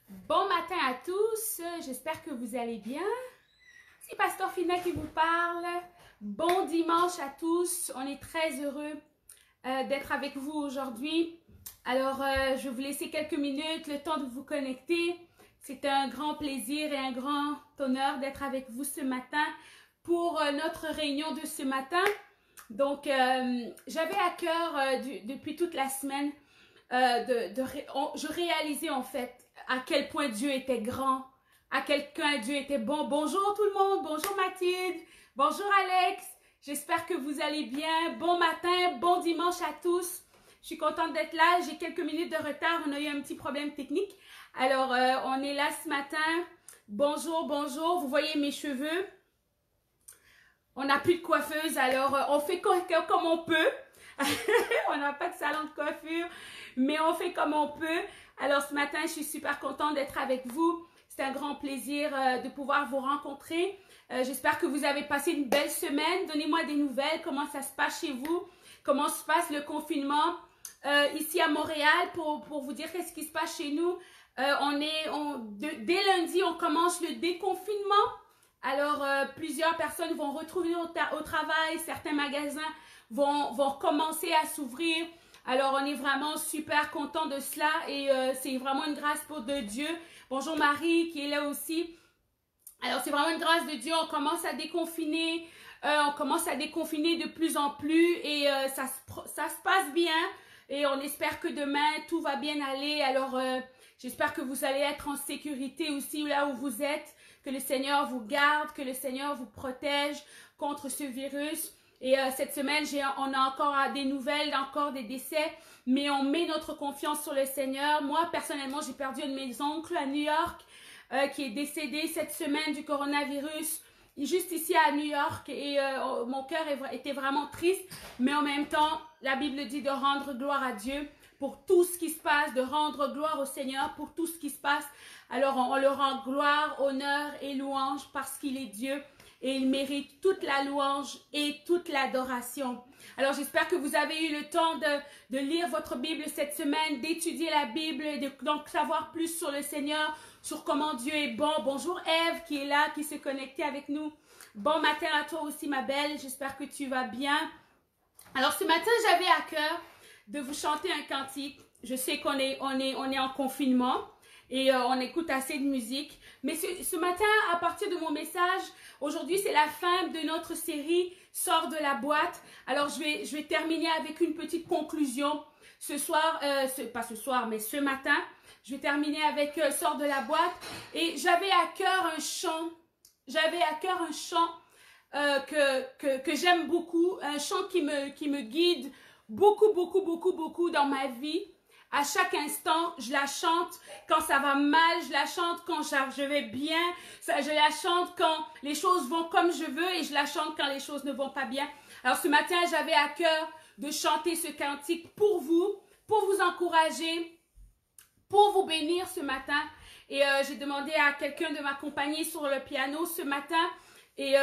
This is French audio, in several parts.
Bon matin à tous, j'espère que vous allez bien. C'est Pasteur Fina qui vous parle. Bon dimanche à tous, on est très heureux d'être avec vous aujourd'hui. Alors, je vais vous laisser quelques minutes, le temps de vous connecter. C'est un grand plaisir et un grand honneur d'être avec vous ce matin pour notre réunion de ce matin. Donc, j'avais à cœur depuis toute la semaine, je réalisais en fait à quel point Dieu était grand, à quel point Dieu était bon. Bonjour tout le monde, bonjour Mathilde, bonjour Alex, j'espère que vous allez bien. Bon matin, bon dimanche à tous. Je suis contente d'être là, j'ai quelques minutes de retard, on a eu un petit problème technique. Alors, on est là ce matin. Bonjour, bonjour, vous voyez mes cheveux. On n'a plus de coiffeuse, alors on fait comme on peut. On n'a pas de salon de coiffure, mais on fait comme on peut. Alors ce matin, je suis super contente d'être avec vous. C'est un grand plaisir de pouvoir vous rencontrer. J'espère que vous avez passé une belle semaine. Donnez-moi des nouvelles. Comment ça se passe chez vous? Comment se passe le confinement ici à Montréal pour vous dire qu'est-ce qui se passe chez nous. Dès lundi, on commence le déconfinement. Alors, plusieurs personnes vont retrouver au travail. Certains magasins vont commencer à s'ouvrir. Alors, on est vraiment super content de cela et c'est vraiment une grâce de Dieu. Bonjour Marie qui est là aussi. Alors, c'est vraiment une grâce de Dieu. On commence à déconfiner. On commence à déconfiner de plus en plus et ça se passe bien. Et on espère que demain, tout va bien aller. Alors, j'espère que vous allez être en sécurité aussi là où vous êtes. Que le Seigneur vous garde, que le Seigneur vous protège contre ce virus. Et cette semaine, on a encore des nouvelles, encore des décès, mais on met notre confiance sur le Seigneur. Moi, personnellement, j'ai perdu un de mes oncles à New York qui est décédé cette semaine du coronavirus, juste ici à New York. Et mon cœur était vraiment triste, mais en même temps, la Bible dit de rendre gloire à Dieu pour tout ce qui se passe, de rendre gloire au Seigneur pour tout ce qui se passe. Alors, on le rend gloire, honneur et louange parce qu'il est Dieu. Et il mérite toute la louange et toute l'adoration. Alors, j'espère que vous avez eu le temps de lire votre Bible cette semaine, d'étudier la Bible, et donc savoir plus sur le Seigneur, sur comment Dieu est bon. Bonjour Ève qui est là, qui s'est connectée avec nous. Bon matin à toi aussi ma belle, j'espère que tu vas bien. Alors, ce matin, j'avais à cœur de vous chanter un cantique. Je sais qu'on est en confinement. Et on écoute assez de musique. Mais ce matin, à partir de mon message, aujourd'hui, c'est la fin de notre série « Sors de la boîte ». Alors, je vais terminer avec une petite conclusion. Ce soir, pas ce soir, mais ce matin, je vais terminer avec « Sors de la boîte ». Et j'avais à cœur un chant. J'avais à cœur un chant que j'aime beaucoup. Un chant qui me guide beaucoup dans ma vie. À chaque instant, je la chante quand ça va mal, je la chante quand je vais bien, je la chante quand les choses vont comme je veux et je la chante quand les choses ne vont pas bien. Alors ce matin, j'avais à cœur de chanter ce cantique pour vous encourager, pour vous bénir ce matin. Et j'ai demandé à quelqu'un de m'accompagner sur le piano ce matin et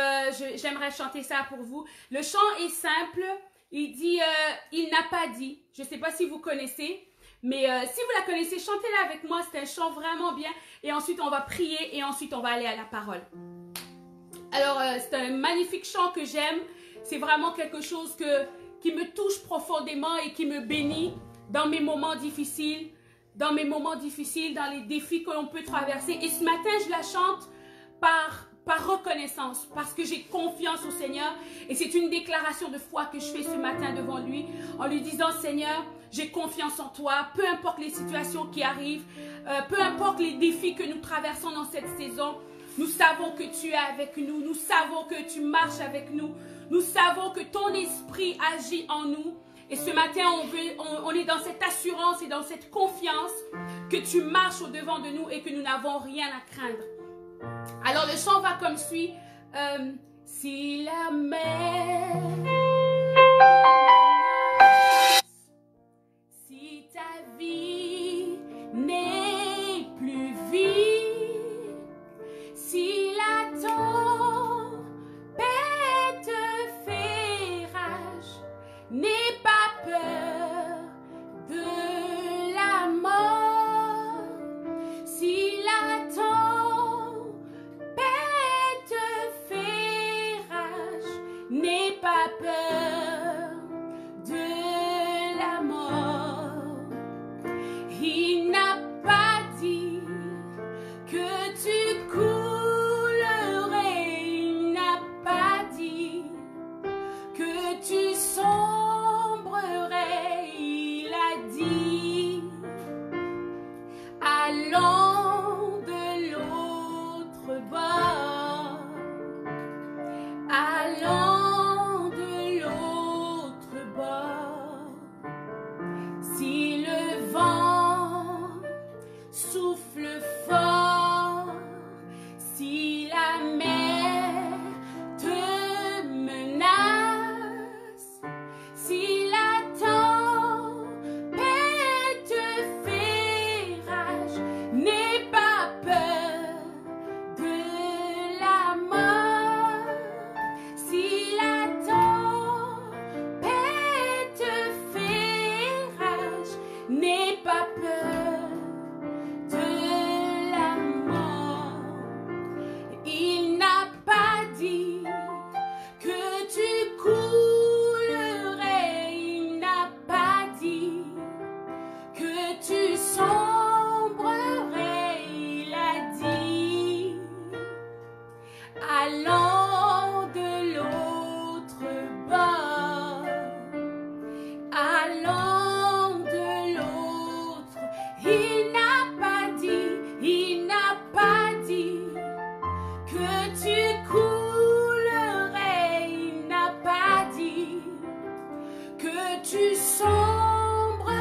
j'aimerais chanter ça pour vous. Le chant est simple, il dit « Il n'a pas dit ». Je ne sais pas si vous connaissez. Mais si vous la connaissez, chantez-la avec moi, c'est un chant vraiment bien. Et ensuite, on va prier et ensuite, on va aller à la parole. Alors, c'est un magnifique chant que j'aime. C'est vraiment quelque chose qui me touche profondément et qui me bénit dans mes moments difficiles, dans les défis que l'on peut traverser. Et ce matin, je la chante par reconnaissance, parce que j'ai confiance au Seigneur. Et c'est une déclaration de foi que je fais ce matin devant lui, en lui disant, Seigneur, j'ai confiance en toi, peu importe les situations qui arrivent, peu importe les défis que nous traversons dans cette saison, nous savons que tu es avec nous, nous savons que tu marches avec nous, nous savons que ton esprit agit en nous. Et ce matin, on est dans cette assurance et dans cette confiance que tu marches au-devant de nous et que nous n'avons rien à craindre. Alors le chant va comme suit. Si la mer, si ta vie n'est plus vie, si la tempête fait rage, n'aie pas peur de la mort. Si souffle fort. Si la mer te menace, si la tempête te fait rage, n'aie pas peur de la mort. Si la tempête te fait rage, n'aie pas peur de la mort. Il n'a pas dit que tu coulerais, il n'a pas dit que tu sombrerais, il a dit allant de l'autre bord, allant de l'autre. Il n'a pas dit que tu coulerais, il n'a pas dit que tu sombrerais,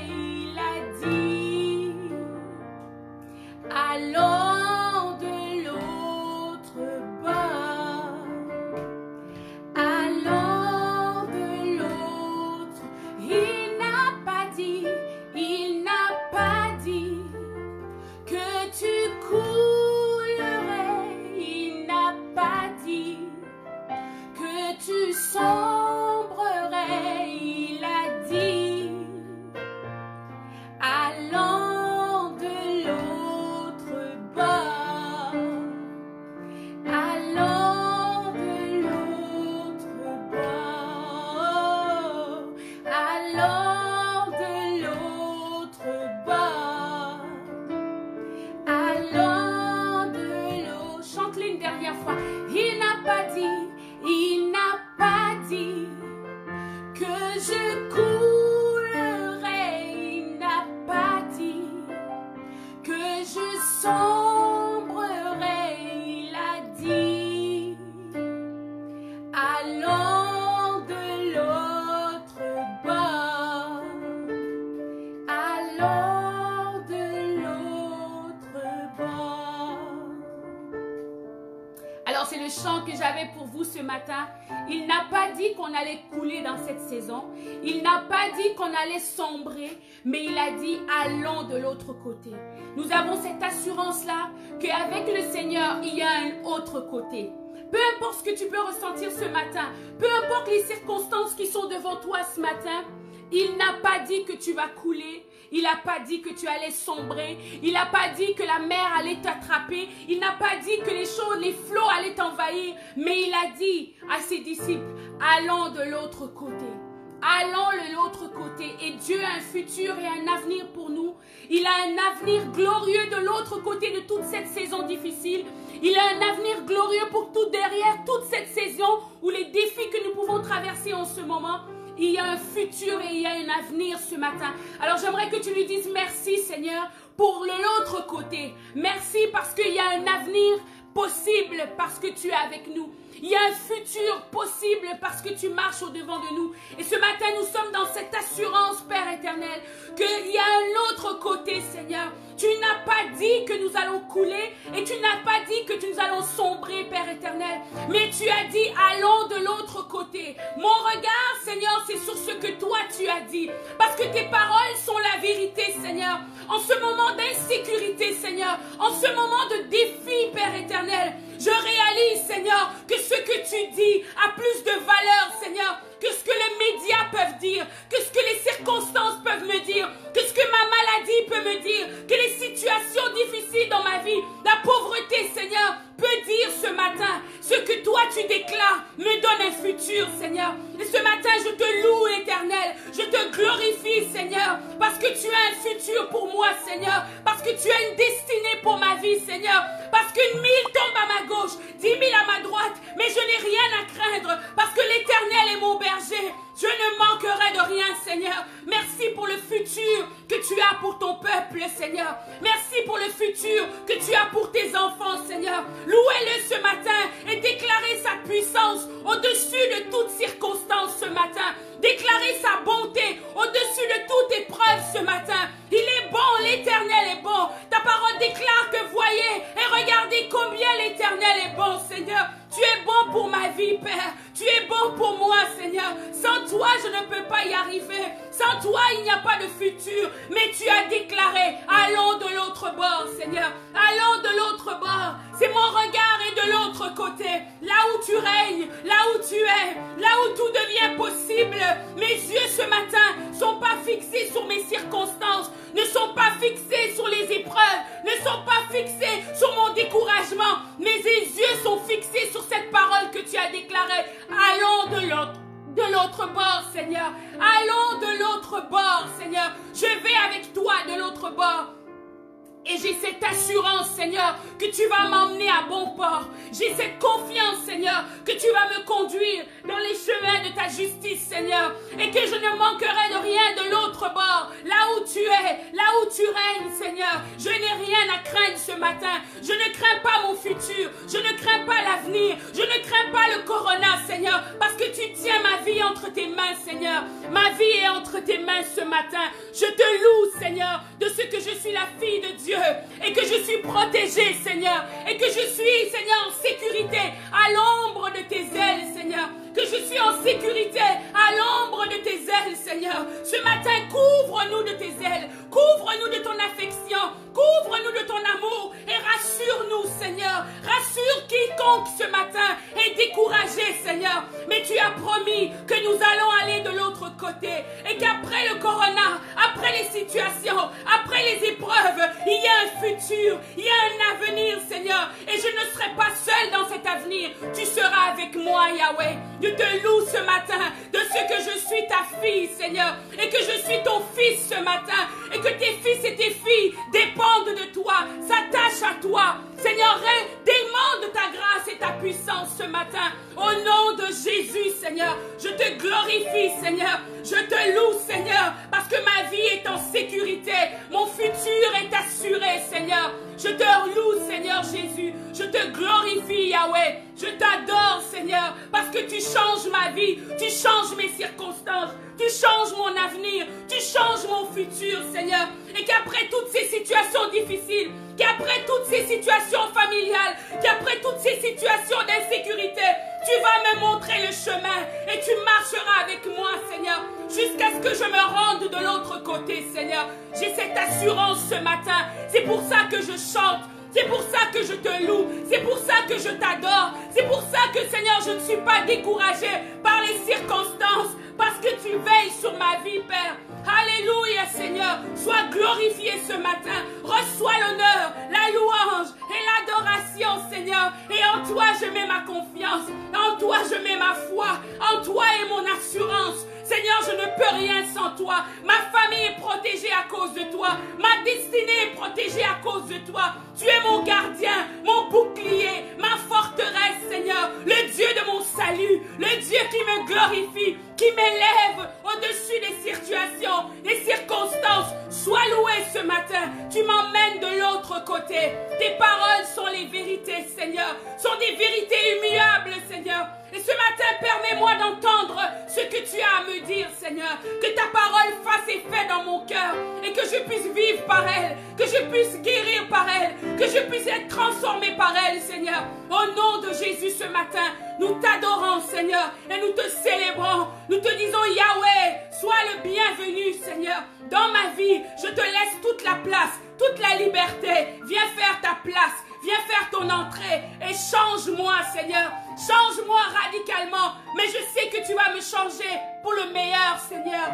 il a dit allons de l'autre bord, allons de l'autre. Il n'a pas dit que tu coulerais, il n'a pas dit que tu sombrerais, il a dit allons de l'autre bord, allons de l'autre bord, allons de l'autre bord, allons de l'autre. Chante-le une dernière fois. Il n'a pas dit que je coulerais, il n'a pas dit que je sombrerais, il a dit allons de l'autre bord, allons de l'autre bord. Alors c'est le chant que j'avais pour vous ce matin. Il n'a pas dit qu'on allait couler dans cette saison. Il n'a pas dit qu'on allait sombrer, mais il a dit allons de l'autre côté. Nous avons cette assurance-là qu'avec le Seigneur, il y a un autre côté. Peu importe ce que tu peux ressentir ce matin, peu importe les circonstances qui sont devant toi ce matin, il n'a pas dit que tu vas couler. Il n'a pas dit que tu allais sombrer. Il n'a pas dit que la mer allait t'attraper. Il n'a pas dit que les flots allaient t'envahir. Mais il a dit à ses disciples, allons de l'autre côté. Allons de l'autre côté. Et Dieu a un futur et un avenir pour nous. Il a un avenir glorieux de l'autre côté de toute cette saison difficile. Il a un avenir glorieux pour tout derrière toute cette saison où les défis que nous pouvons traverser en ce moment. Il y a un futur et il y a un avenir ce matin. Alors j'aimerais que tu lui dises merci Seigneur pour l'autre côté. Merci parce qu'il y a un avenir possible parce que tu es avec nous. Il y a un futur possible parce que tu marches au-devant de nous. Et ce matin, nous sommes dans cette assurance, Père éternel, qu'il y a un autre côté, Seigneur. Tu n'as pas dit que nous allons couler et tu n'as pas dit que nous allons sombrer, Père éternel. Mais tu as dit, allons de l'autre côté. Mon regard, Seigneur, c'est sur ce que toi tu as dit. Parce que tes paroles sont la vérité, Seigneur. En ce moment d'insécurité, Seigneur, en ce moment de défi, Père éternel, je réalise, Seigneur, que ce que tu dis a plus de valeur, Seigneur, que ce que les médias peuvent dire, que ce que les circonstances peuvent me dire, que ce que ma maladie peut me dire, que les situations difficiles dans ma vie, la pauvreté, Seigneur, peut dire ce matin. Ce que toi tu déclares me donne un futur, Seigneur. Et ce matin, je te loue, Éternel. Je te glorifie, Seigneur, parce que tu as un futur pour moi, Seigneur, parce que tu as une destinée pour ma vie, Seigneur, parce qu'une mille tombe à ma gauche, 10 000 à ma droite, mais je n'ai rien à craindre, parce que l'Éternel est mon berger. Je ne manquerai de rien, Seigneur. Merci pour le futur que tu as pour ton peuple, Seigneur. Merci pour le futur que tu as pour tes enfants, Seigneur. Louez-le ce matin et déclarez sa puissance au-dessus de toute circonstance ce matin. Déclarez sa bonté au-dessus de toute épreuve ce matin. Il est bon, l'Éternel est bon. es bon, Seigneur. Tu es bon pour ma vie, Père. Tu es bon pour moi, Seigneur. Sans toi, je ne peux pas y arriver. Sans toi, il n'y a pas de futur. Mais tu as déclaré, allons de l'autre bord, Seigneur. Allons de l'autre bord. C'est mon regard est de l'autre côté. Là où tu règnes, là où tu es, là où tout devient possible. Mes yeux ce matin ne sont pas fixés sur mes circonstances, ne sont pas fixés sur les épreuves, ne sont pas fixés sur mon découragement. Mes yeux sont fixés sur cette parole que tu as déclarée. Allons de l'autre bord, Seigneur. Allons de l'autre bord, Seigneur. Je vais avec toi de l'autre bord. Et j'ai cette assurance, Seigneur, que tu vas m'emmener à bon port. J'ai cette confiance, Seigneur, que tu vas me conduire dans les chemins de ta justice, Seigneur. Et que je ne manquerai de rien de l'autre bord. Là où tu es, là où tu règnes, Seigneur. Je n'ai rien à craindre ce matin. Je ne crains pas mon futur. Je ne crains pas l'avenir. Je ne crains pas le corona, Seigneur. Parce que tu tiens ma vie entre tes mains, Seigneur. Ma vie est entre tes mains ce matin. Je te loue, Seigneur, de ce que je suis la fille de Dieu. Et que je suis protégée, Seigneur, et que je suis, Seigneur, en sécurité à l'ombre de tes ailes, Seigneur, que je suis en sécurité à l'ombre de tes ailes, Seigneur. Ce matin, couvre-nous de tes ailes, couvre-nous de ton affection, couvre-nous de ton amour et rassure-nous, Seigneur. Rassure quiconque ce matin est découragé, Seigneur. Mais tu as promis que nous allons aller de l'autre côté et qu'après le corona, après les situations, après les épreuves, il y a un futur, il y a un avenir, Seigneur. Et je ne serai pas seule dans cet avenir. Tu seras avec moi, Yahweh. Je te loue ce matin de ce que je suis ta fille, Seigneur, et que je suis ton fils ce matin, et que tes fils et tes filles dépendent de toi, s'attachent à toi. Seigneur, demande ta grâce et ta puissance ce matin. Au nom de Jésus, Seigneur, je te glorifie, Seigneur. Je te loue, Seigneur, parce que ma vie est en sécurité. Mon futur est assuré, Seigneur. Je te loue, Seigneur Jésus. Je te glorifie, Yahweh. Je t'adore, Seigneur, parce que tu changes ma vie. Tu changes mes circonstances. Tu changes mon avenir. Tu changes mon futur, Seigneur. Et qu'après toutes ces situations difficiles, qu'après toutes ces situations familiales, qu'après toutes ces situations d'insécurité, tu vas me montrer le chemin et tu marcheras avec moi, Seigneur, jusqu'à ce que je me rende de l'autre côté, Seigneur. J'ai cette assurance ce matin. C'est pour ça que je chante. C'est pour ça que je te loue. C'est pour ça que je t'adore. C'est pour ça que, Seigneur, je ne suis pas découragée par les circonstances, parce que tu veilles sur ma vie, Père. Alléluia, Seigneur. Sois glorifié ce matin. Reçois l'honneur, la louange et l'adoration, Seigneur. Et en toi, je mets ma confiance. En toi, je mets ma foi. En toi est mon assurance. Seigneur, je ne peux rien sans toi. Ma famille est protégée à cause de toi. Ma destinée est protégée à cause de toi. Tu es mon gardien, mon bouclier, ma forteresse, Seigneur. Le Dieu de mon salut, le Dieu qui me glorifie, qui m'élève au-dessus des situations, des circonstances. Sois loué ce matin. Tu m'emmènes de l'autre côté. Tes paroles sont les vérités, Seigneur. Sont des vérités immuables, Seigneur. Et ce matin, permets-moi d'entendre ce que tu as à me dire, Seigneur. Que ta parole fasse effet dans mon cœur et que je puisse vivre par elle, que je puisse guérir par elle, que je puisse être transformé par elle, Seigneur. Au nom de Jésus ce matin, nous t'adorons, Seigneur, et nous te célébrons. Nous te disons, Yahweh, sois le bienvenu, Seigneur. Dans ma vie, je te laisse toute la place, toute la liberté. Viens faire ta place. Viens faire ton entrée et change-moi, Seigneur. Change-moi radicalement. Mais je sais que tu vas me changer pour le meilleur, Seigneur.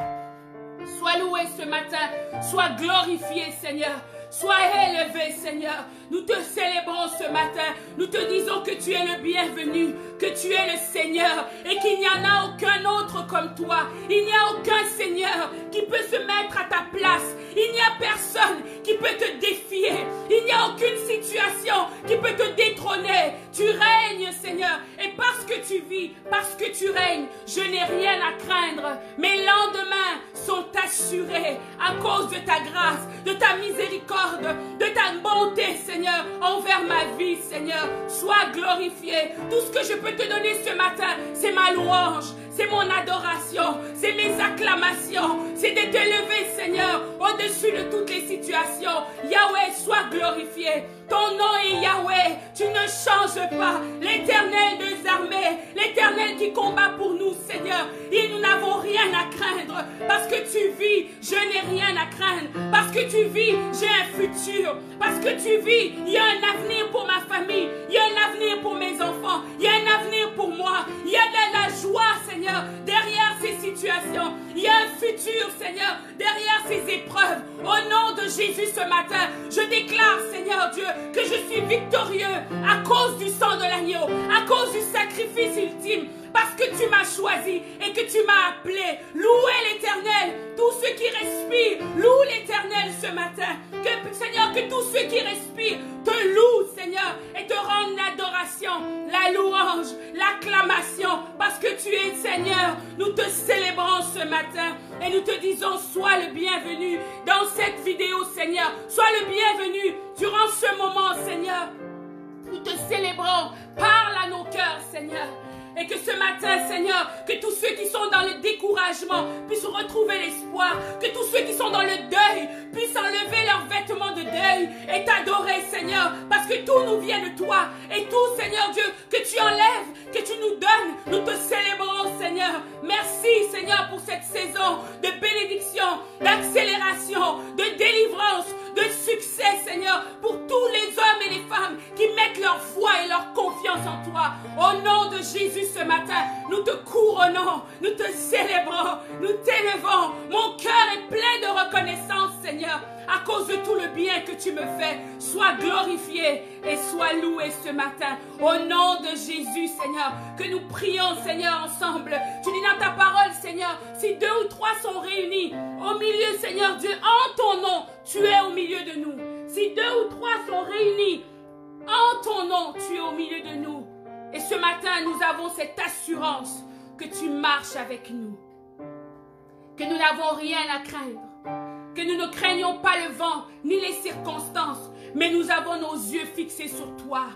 Sois loué ce matin. Sois glorifié, Seigneur. Sois élevé, Seigneur. Nous te célébrons ce matin. Nous te disons que tu es le bienvenu, que tu es le Seigneur et qu'il n'y en a aucun autre comme toi. Il n'y a aucun Seigneur qui peut se mettre à ta place. Il n'y a personne qui peut te défier. Il n'y a aucune situation qui peut te détrôner. Tu règnes, Seigneur. Et parce que tu vis, parce que tu règnes, je n'ai rien à craindre. Mes lendemains sont assurés à cause de ta grâce, de ta miséricorde, de ta bonté, Seigneur, envers ma vie, Seigneur. Sois glorifié. Tout ce que je peux te donner ce matin, c'est ma louange, c'est mon adoration, c'est mes acclamations, c'est de te lever, Seigneur, au-dessus de toutes les situations. Yahweh, sois glorifié. Ton nom est Yahweh, tu ne changes pas. L'Éternel des armées, l'Éternel qui combat pour nous, Seigneur. Et nous n'avons rien à craindre. Parce que tu vis, je n'ai rien à craindre. Parce que tu vis, j'ai un futur. Parce que tu vis, il y a un avenir pour ma famille. Il y a un avenir pour mes enfants. Il y a un avenir pour moi. Il y a de la joie, Seigneur, derrière ces situations. Il y a un futur, Seigneur, derrière ces épreuves. Au nom de Jésus ce matin, je déclare, Seigneur Dieu, que je suis victorieux à cause du sang de l'agneau, à cause du sacrifice ultime, parce que tu m'as choisi et que tu m'as appelé. Louez l'Éternel, tous ceux qui respirent, louent l'Éternel ce matin. Que, Seigneur, que tous ceux qui respirent te louent, Seigneur, et te rendent l'adoration, la louange, l'acclamation, parce que tu es Seigneur. Nous te célébrons ce matin et nous te disons, sois le bienvenu dans cette vidéo, Seigneur. Sois le bienvenu durant ce moment, Seigneur. Nous te célébrons, parle à nos cœurs, Seigneur. Et que ce matin, Seigneur, que tous ceux qui sont dans le découragement puissent retrouver l'espoir. Que tous ceux qui sont dans le deuil puissent enlever leurs vêtements de deuil et t'adorer, Seigneur. Parce que tout nous vient de toi. Et tout, Seigneur Dieu, que tu enlèves, que tu nous donnes. Nous te célébrons, Seigneur. Merci, Seigneur, pour cette saison de bénédiction, d'accélération, de délivrance, de succès, Seigneur, pour tous les hommes et les femmes qui mettent leur foi et leur confiance en toi. Au nom de Jésus ce matin, nous te couronnons, nous te célébrons, nous t'élevons. Mon cœur est plein de reconnaissance, Seigneur, à cause de tout le bien que tu me fais. Sois glorifié et sois loué ce matin. Au nom de Jésus, Seigneur, que nous prions, Seigneur, ensemble. Tu dis dans ta parole, Seigneur, si 2 ou 3 sont réunis au milieu, Seigneur Dieu, en ton nom, tu es au milieu de nous. Si 2 ou 3 sont réunis en ton nom, tu es au milieu de nous. Et ce matin, nous avons cette assurance que tu marches avec nous. Que nous n'avons rien à craindre. Que nous ne craignons pas le vent ni les circonstances. Mais nous avons nos yeux fixés sur toi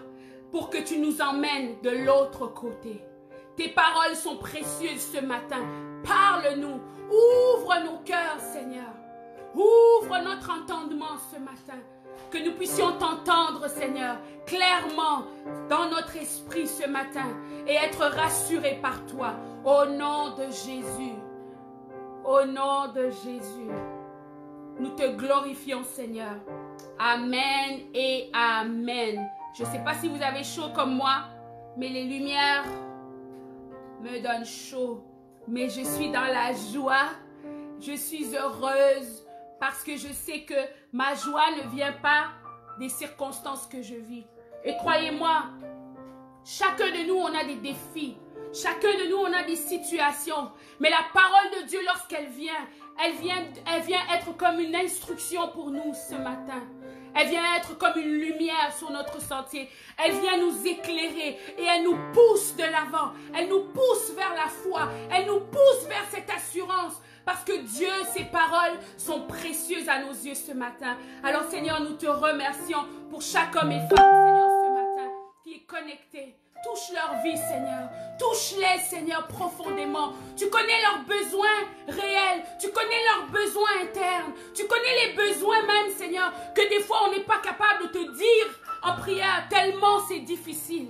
pour que tu nous emmènes de l'autre côté. Tes paroles sont précieuses ce matin. Parle-nous. Ouvre nos cœurs, Seigneur. Ouvre notre entendement ce matin. Que nous puissions t'entendre, Seigneur, clairement dans notre esprit ce matin et être rassurés par toi. Au nom de Jésus. Au nom de Jésus. Nous te glorifions, Seigneur. Amen et amen. Je ne sais pas si vous avez chaud comme moi, mais les lumières me donnent chaud. Mais je suis dans la joie. Je suis heureuse. Parce que je sais que ma joie ne vient pas des circonstances que je vis. Et croyez-moi, chacun de nous, on a des défis. Chacun de nous, on a des situations. Mais la parole de Dieu, lorsqu'elle vient, elle vient être comme une instruction pour nous ce matin. Elle vient être comme une lumière sur notre sentier. Elle vient nous éclairer et elle nous pousse de l'avant. Elle nous pousse vers la foi. Elle nous pousse vers cette assurance. Parce que Dieu, ses paroles sont précieuses à nos yeux ce matin. Alors Seigneur, nous te remercions pour chaque homme et femme, Seigneur, ce matin, qui est connecté. Touche leur vie, Seigneur. Touche-les, Seigneur, profondément. Tu connais leurs besoins réels. Tu connais leurs besoins internes. Tu connais les besoins même, Seigneur, que des fois on n'est pas capable de te dire en prière, tellement c'est difficile.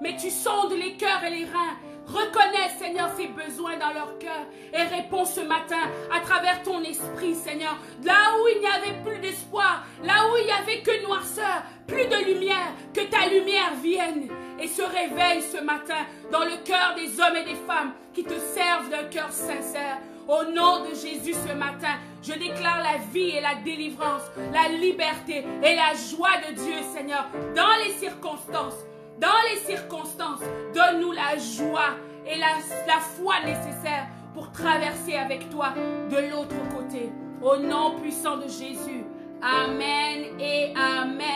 Mais tu sondes les cœurs et les reins. Reconnais, Seigneur, ces besoins dans leur cœur et réponds ce matin à travers ton esprit, Seigneur. Là où il n'y avait plus d'espoir, là où il n'y avait que noirceur, plus de lumière, que ta lumière vienne et se réveille ce matin dans le cœur des hommes et des femmes qui te servent d'un cœur sincère. Au nom de Jésus ce matin, je déclare la vie et la délivrance, la liberté et la joie de Dieu, Seigneur, dans les circonstances. Dans les circonstances, donne-nous la joie et la foi nécessaire pour traverser avec toi de l'autre côté. Au nom puissant de Jésus. Amen et amen.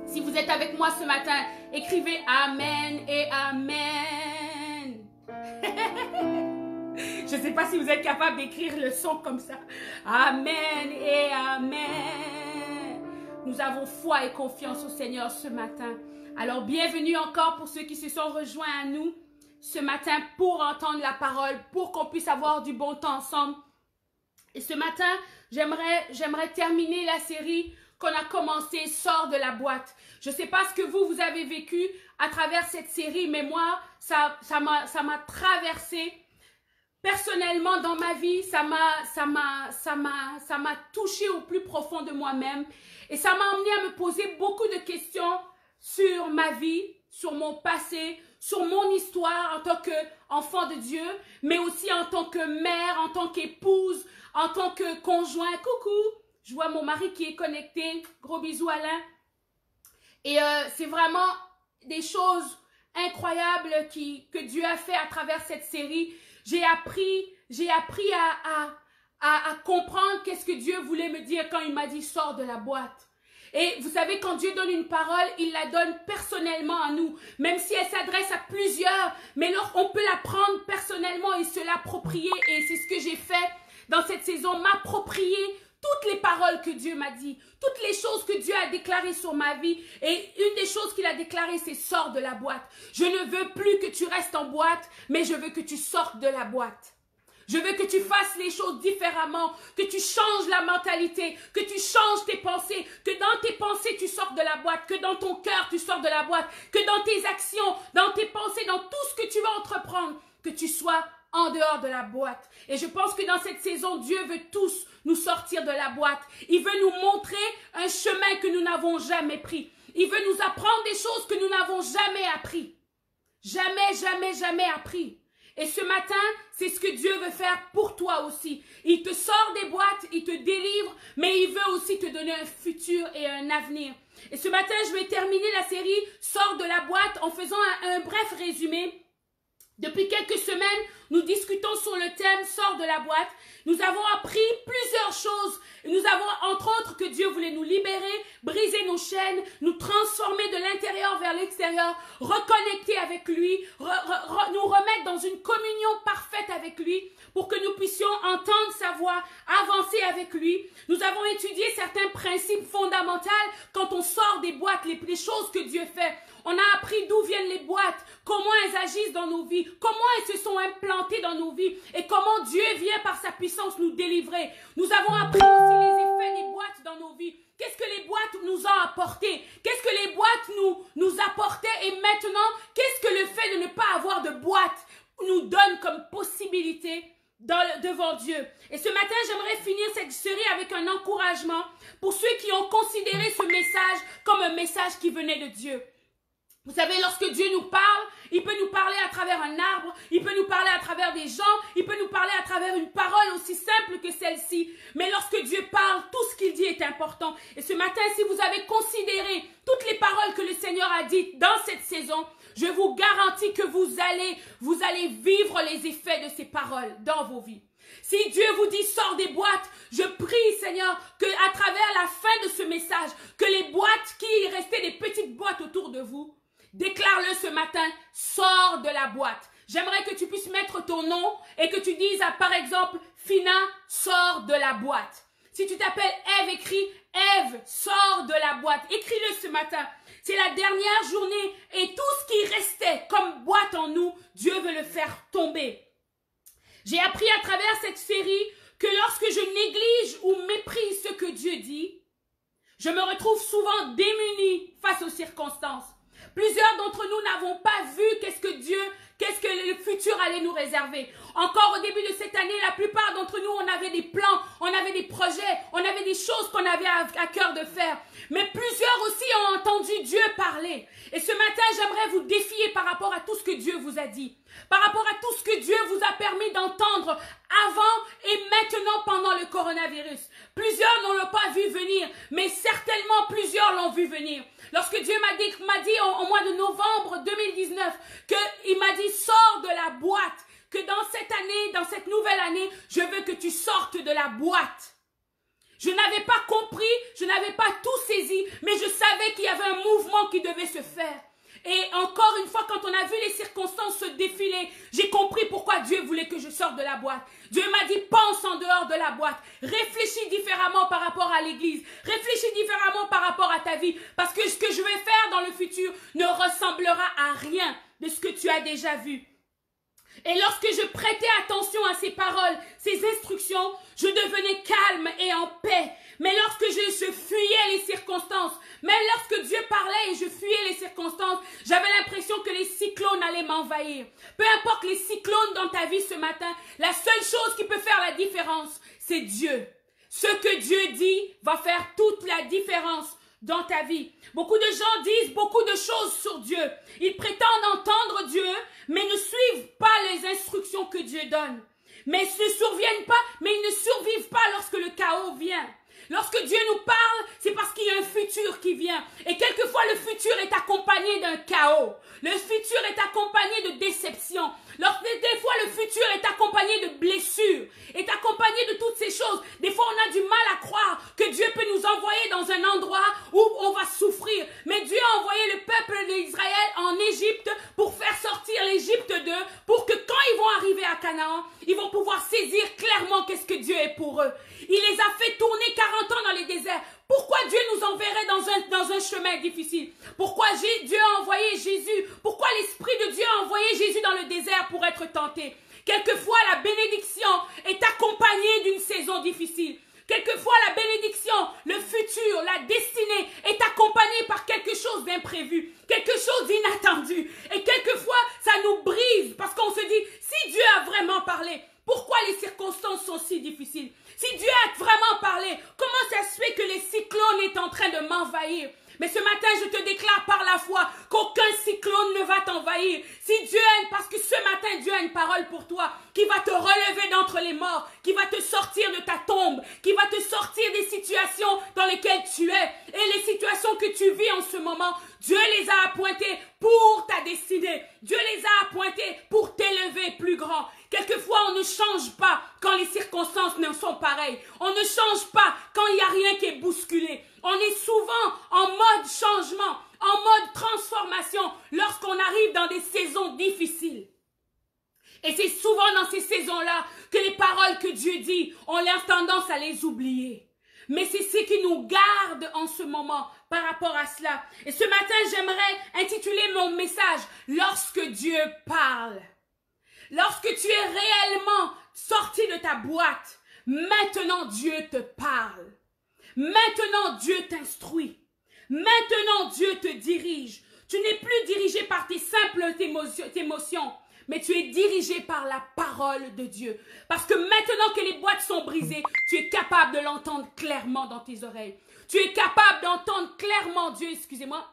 Si vous êtes avec moi ce matin, écrivez Amen et Amen. Je ne sais pas si vous êtes capable d'écrire le son comme ça. Amen et Amen. Nous avons foi et confiance au Seigneur ce matin. Alors, bienvenue encore pour ceux qui se sont rejoints à nous ce matin pour entendre la parole, pour qu'on puisse avoir du bon temps ensemble. Et ce matin, j'aimerais terminer la série qu'on a commencé, Sors de la boîte. Je ne sais pas ce que vous avez vécu à travers cette série, mais moi, ça m'a traversé. Personnellement, dans ma vie, ça m'a touché au plus profond de moi-même. Et ça m'a amené à me poser beaucoup de questions sur ma vie, sur mon passé, sur mon histoire en tant qu'enfant de Dieu, mais aussi en tant que mère, en tant qu'épouse, en tant que conjoint. Coucou, je vois mon mari qui est connecté. Gros bisous Alain. Et c'est vraiment des choses incroyables que Dieu a fait à travers cette série. J'ai appris à comprendre qu'est-ce que Dieu voulait me dire quand il m'a dit « sors de la boîte ». Et vous savez, quand Dieu donne une parole, il la donne personnellement à nous. Même si elle s'adresse à plusieurs, mais on peut la prendre personnellement et se l'approprier. Et c'est ce que j'ai fait dans cette saison, m'approprier toutes les paroles que Dieu m'a dit, toutes les choses que Dieu a déclarées sur ma vie. Et une des choses qu'il a déclarées, c'est « sors de la boîte ». Je ne veux plus que tu restes en boîte, mais je veux que tu sortes de la boîte. Je veux que tu fasses les choses différemment, que tu changes la mentalité, que tu changes tes pensées, que dans tes pensées tu sortes de la boîte, que dans ton cœur tu sors de la boîte, que dans tes actions, dans tes pensées, dans tout ce que tu vas entreprendre, que tu sois en dehors de la boîte. Et je pense que dans cette saison, Dieu veut tous nous sortir de la boîte. Il veut nous montrer un chemin que nous n'avons jamais pris. Il veut nous apprendre des choses que nous n'avons jamais appris. Jamais appris. Et ce matin, c'est ce que Dieu veut faire pour toi aussi. Il te sort des boîtes, il te délivre, mais il veut aussi te donner un futur et un avenir. Et ce matin, je vais terminer la série « Sors de la boîte » en faisant un bref résumé. Depuis quelques semaines, nous discutons sur le thème « Sors de la boîte ». Nous avons appris plusieurs choses. Nous avons entre autres que Dieu voulait nous libérer, briser nos chaînes, nous transformer de l'intérieur vers l'extérieur, reconnecter avec lui, nous remettre dans une communion parfaite avec lui pour que nous puissions entendre sa voix, avancer avec lui. Nous avons étudié certains principes fondamentaux quand on sort des boîtes, les choses que Dieu fait. On a appris d'où viennent les boîtes, comment elles agissent dans nos vies, comment elles se sont implantées dans nos vies et comment Dieu vient par sa puissance nous délivrer. Nous avons appris aussi les effets des boîtes dans nos vies. Qu'est-ce que les boîtes nous ont apporté? Qu'est-ce que les boîtes nous apportaient? Et maintenant, qu'est-ce que le fait de ne pas avoir de boîte nous donne comme possibilité devant Dieu? Et ce matin, j'aimerais finir cette série avec un encouragement pour ceux qui ont considéré ce message comme un message qui venait de Dieu. Vous savez, lorsque Dieu nous parle, il peut nous parler à travers un arbre, il peut nous parler à travers des gens, il peut nous parler à travers une parole aussi simple que celle-ci. Mais lorsque Dieu parle, tout ce qu'il dit est important. Et ce matin, si vous avez considéré toutes les paroles que le Seigneur a dites dans cette saison, je vous garantis que vous allez vivre les effets de ces paroles dans vos vies. Si Dieu vous dit sors des boîtes, je prie Seigneur que à travers la fin de ce message, que les boîtes qui restaient des petites boîtes autour de vous, déclare-le ce matin, sors de la boîte. J'aimerais que tu puisses mettre ton nom et que tu dises par exemple, Fina, sors de la boîte. Si tu t'appelles Ève, écris Ève, sors de la boîte. Écris-le ce matin. C'est la dernière journée et tout ce qui restait comme boîte en nous, Dieu veut le faire tomber. J'ai appris à travers cette série que lorsque je néglige ou méprise ce que Dieu dit, je me retrouve souvent démunie face aux circonstances. Plusieurs d'entre nous n'avons pas vu qu'est-ce que le futur allait nous réserver. Encore au début de cette année, la plupart d'entre nous, on avait des plans, on avait des projets, on avait des choses qu'on avait à cœur de faire. Mais plusieurs aussi ont entendu Dieu parler. Et ce matin, j'aimerais vous défier par rapport à tout ce que Dieu vous a dit. Par rapport à tout ce que Dieu vous a permis d'entendre avant et maintenant pendant le coronavirus. Plusieurs n'ont pas vu venir, mais certainement plusieurs l'ont vu venir. Lorsque Dieu m'a dit au mois de novembre 2019 qu'il m'a dit sors de la boîte, que dans cette année, dans cette nouvelle année, je veux que tu sortes de la boîte. Je n'avais pas compris, je n'avais pas tout saisi, mais je savais qu'il y avait un mouvement qui devait se faire. Et encore une fois, quand on a vu les circonstances se défiler, j'ai compris pourquoi Dieu voulait que je sorte de la boîte. Dieu m'a dit, pense en dehors de la boîte. Réfléchis différemment par rapport à l'église. Réfléchis différemment par rapport à ta vie. Parce que ce que je vais faire dans le futur ne ressemblera à rien de ce que tu as déjà vu. Et lorsque je prêtais attention à ces paroles, ces instructions, je devenais calme et en paix. Mais lorsque je fuyais les circonstances, même lorsque Dieu parlait et je fuyais les circonstances, j'avais l'impression que les cyclones allaient m'envahir. Peu importe les cyclones dans ta vie ce matin, la seule chose qui peut faire la différence, c'est Dieu. Ce que Dieu dit va faire toute la différence dans ta vie. Beaucoup de gens disent beaucoup de choses sur Dieu. Ils prétendent entendre Dieu, mais ne suivent pas les instructions que Dieu donne. Mais ils ne surviennent pas, mais ils ne survivent pas lorsque le chaos vient. Lorsque Dieu nous parle, c'est parce qu'il y a un futur qui vient. Et quelquefois, le futur est accompagné d'un chaos. Le futur est accompagné de déception. Des fois, le futur est accompagné de blessures, est accompagné de toutes ces choses. Des fois, on a du mal à croire que Dieu peut nous envoyer dans un endroit où on va souffrir. Mais Dieu a envoyé le peuple d'Israël en Égypte pour faire sortir l'Égypte d'eux, pour que quand ils vont arriver à Canaan, ils vont pouvoir saisir clairement qu'est-ce que Dieu est pour eux. Il les a fait tourner 40 ans dans les déserts. Pourquoi Dieu nous enverrait dans un chemin difficile? Pourquoi Dieu a envoyé Jésus? Pourquoi l'Esprit de Dieu a envoyé Jésus dans le désert pour être tenté? Quelquefois, la bénédiction est accompagnée d'une saison difficile. Quelquefois, la bénédiction, le futur, la destinée est accompagnée par quelque chose d'imprévu, quelque chose d'inattendu. Et quelquefois, ça nous brise parce qu'on se dit, si Dieu a vraiment parlé, pourquoi les circonstances sont si difficiles? Si Dieu a vraiment parlé, comment ça se fait que les cyclones sont en train de m'envahir? Mais ce matin, je te déclare par la foi qu'aucun cyclone ne va t'envahir. Parce que ce matin, Dieu a une parole pour toi qui va te relever d'entre les morts, qui va te sortir de ta tombe, qui va te sortir des situations dans lesquelles tu es. Et les situations que tu vis en ce moment, Dieu les a appointées pour ta destinée. Dieu les a appointées pour t'élever plus grand. Quelquefois, on ne change pas quand les circonstances ne sont pareilles. On ne change pas quand il n'y a rien qui est bousculé. On est souvent en mode changement, en mode transformation lorsqu'on arrive dans des saisons difficiles. Et c'est souvent dans ces saisons-là que les paroles que Dieu dit, on a tendance à les oublier. Mais c'est ce qui nous garde en ce moment par rapport à cela. Et ce matin, j'aimerais intituler mon message « Lorsque Dieu parle ». Lorsque tu es réellement sorti de ta boîte, maintenant Dieu te parle. Maintenant Dieu t'instruit. Maintenant Dieu te dirige. Tu n'es plus dirigé par tes simples émotions, mais tu es dirigé par la parole de Dieu. Parce que maintenant que les boîtes sont brisées, tu es capable de l'entendre clairement dans tes oreilles. Tu es capable d'entendre clairement Dieu, excusez-moi.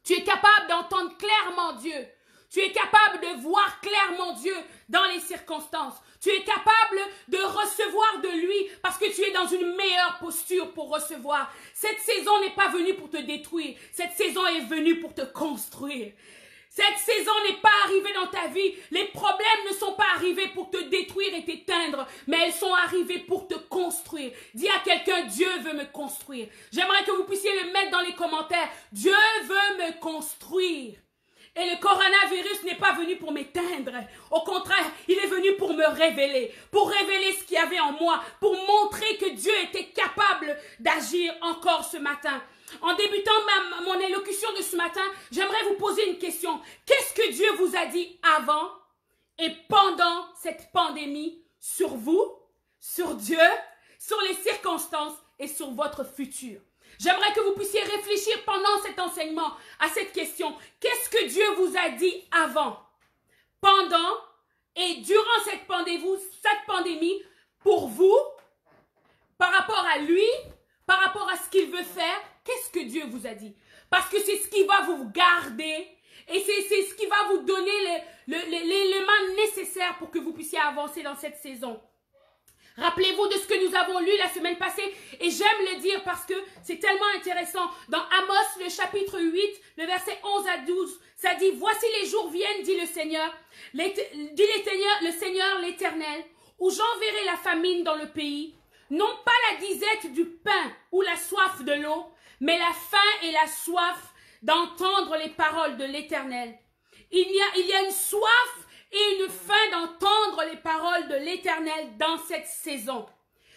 Tu es capable d'entendre clairement Dieu. Tu es capable de voir clairement Dieu dans les circonstances. Tu es capable de recevoir de lui parce que tu es dans une meilleure posture pour recevoir. Cette saison n'est pas venue pour te détruire. Cette saison est venue pour te construire. Cette saison n'est pas arrivée dans ta vie. Les problèmes ne sont pas arrivés pour te détruire et t'éteindre, mais elles sont arrivées pour te construire. Dis à quelqu'un, Dieu veut me construire. J'aimerais que vous puissiez le mettre dans les commentaires. Dieu veut me construire. Et le coronavirus n'est pas venu pour m'éteindre. Au contraire, il est venu pour me révéler. Pour révéler ce qu'il y avait en moi. Pour montrer que Dieu était capable d'agir encore ce matin. En débutant mon élocution de ce matin, j'aimerais vous poser une question. Qu'est-ce que Dieu vous a dit avant et pendant cette pandémie sur vous, sur Dieu, sur les circonstances et sur votre futur? J'aimerais que vous puissiez réfléchir pendant cet enseignement à cette question. Qu'est-ce que Dieu vous a dit avant, pendant et durant cette pandémie pour vous, par rapport à lui, par rapport à ce qu'il veut faire? Qu'est-ce que Dieu vous a dit? Parce que c'est ce qui va vous garder et c'est ce qui va vous donner l'élément nécessaire pour que vous puissiez avancer dans cette saison. Rappelez-vous de ce que nous avons lu la semaine passée et j'aime le dire parce que c'est tellement intéressant. Dans Amos, le chapitre 8, le verset 11 à 12, ça dit « Voici les jours viennent, dit le Seigneur, le Seigneur l'Éternel, où j'enverrai la famine dans le pays, non pas la disette du pain ou la soif de l'eau, mais la faim et la soif d'entendre les paroles de l'Éternel. Il y a une soif et une faim d'entendre les paroles de l'Éternel dans cette saison.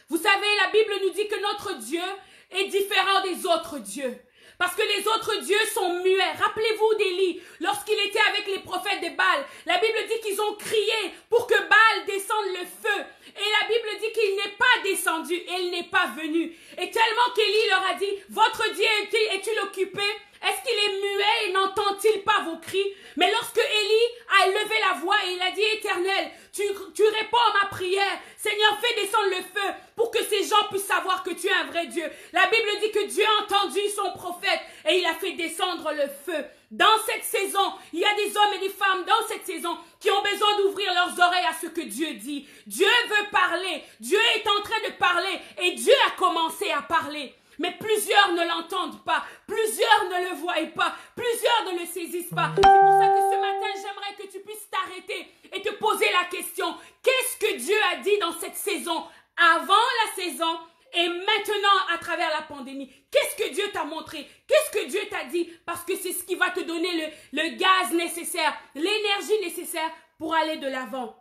Vous savez, la Bible nous dit que notre Dieu est différent des autres dieux. parce que les autres dieux sont muets. Rappelez-vous d'Élie, lorsqu'il était avec les prophètes de Baal. La Bible dit qu'ils ont crié pour que Baal descende le feu. Et la Bible dit qu'il n'est pas descendu et il n'est pas venu. Et tellement qu'Élie leur a dit, votre Dieu est-il occupé? Est-ce qu'il est muet et n'entend-il pas vos cris? Mais lorsque Élie a levé la voix et il a dit, Éternel, tu réponds à ma prière. Seigneur, fais descendre le feu pour que ces gens puissent savoir que tu es un vrai Dieu. La Bible dit que Dieu a entendu son prophète et il a fait descendre le feu. Dans cette saison, il y a des hommes et des femmes dans cette saison qui ont besoin d'ouvrir leurs oreilles à ce que Dieu dit. Dieu veut parler. Dieu est en train de parler et Dieu a commencé à parler. Mais plusieurs ne l'entendent pas, plusieurs ne le voient pas, plusieurs ne le saisissent pas. C'est pour ça que ce matin, j'aimerais que tu puisses t'arrêter et te poser la question. Qu'est-ce que Dieu a dit dans cette saison, avant la saison et maintenant à travers la pandémie? Qu'est-ce que Dieu t'a montré? Qu'est-ce que Dieu t'a dit? Parce que c'est ce qui va te donner le gaz nécessaire, l'énergie nécessaire pour aller de l'avant.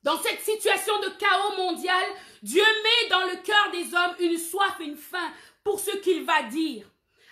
Dans cette situation de chaos mondial, Dieu met dans le cœur des hommes une soif et une faim pour ce qu'il va dire.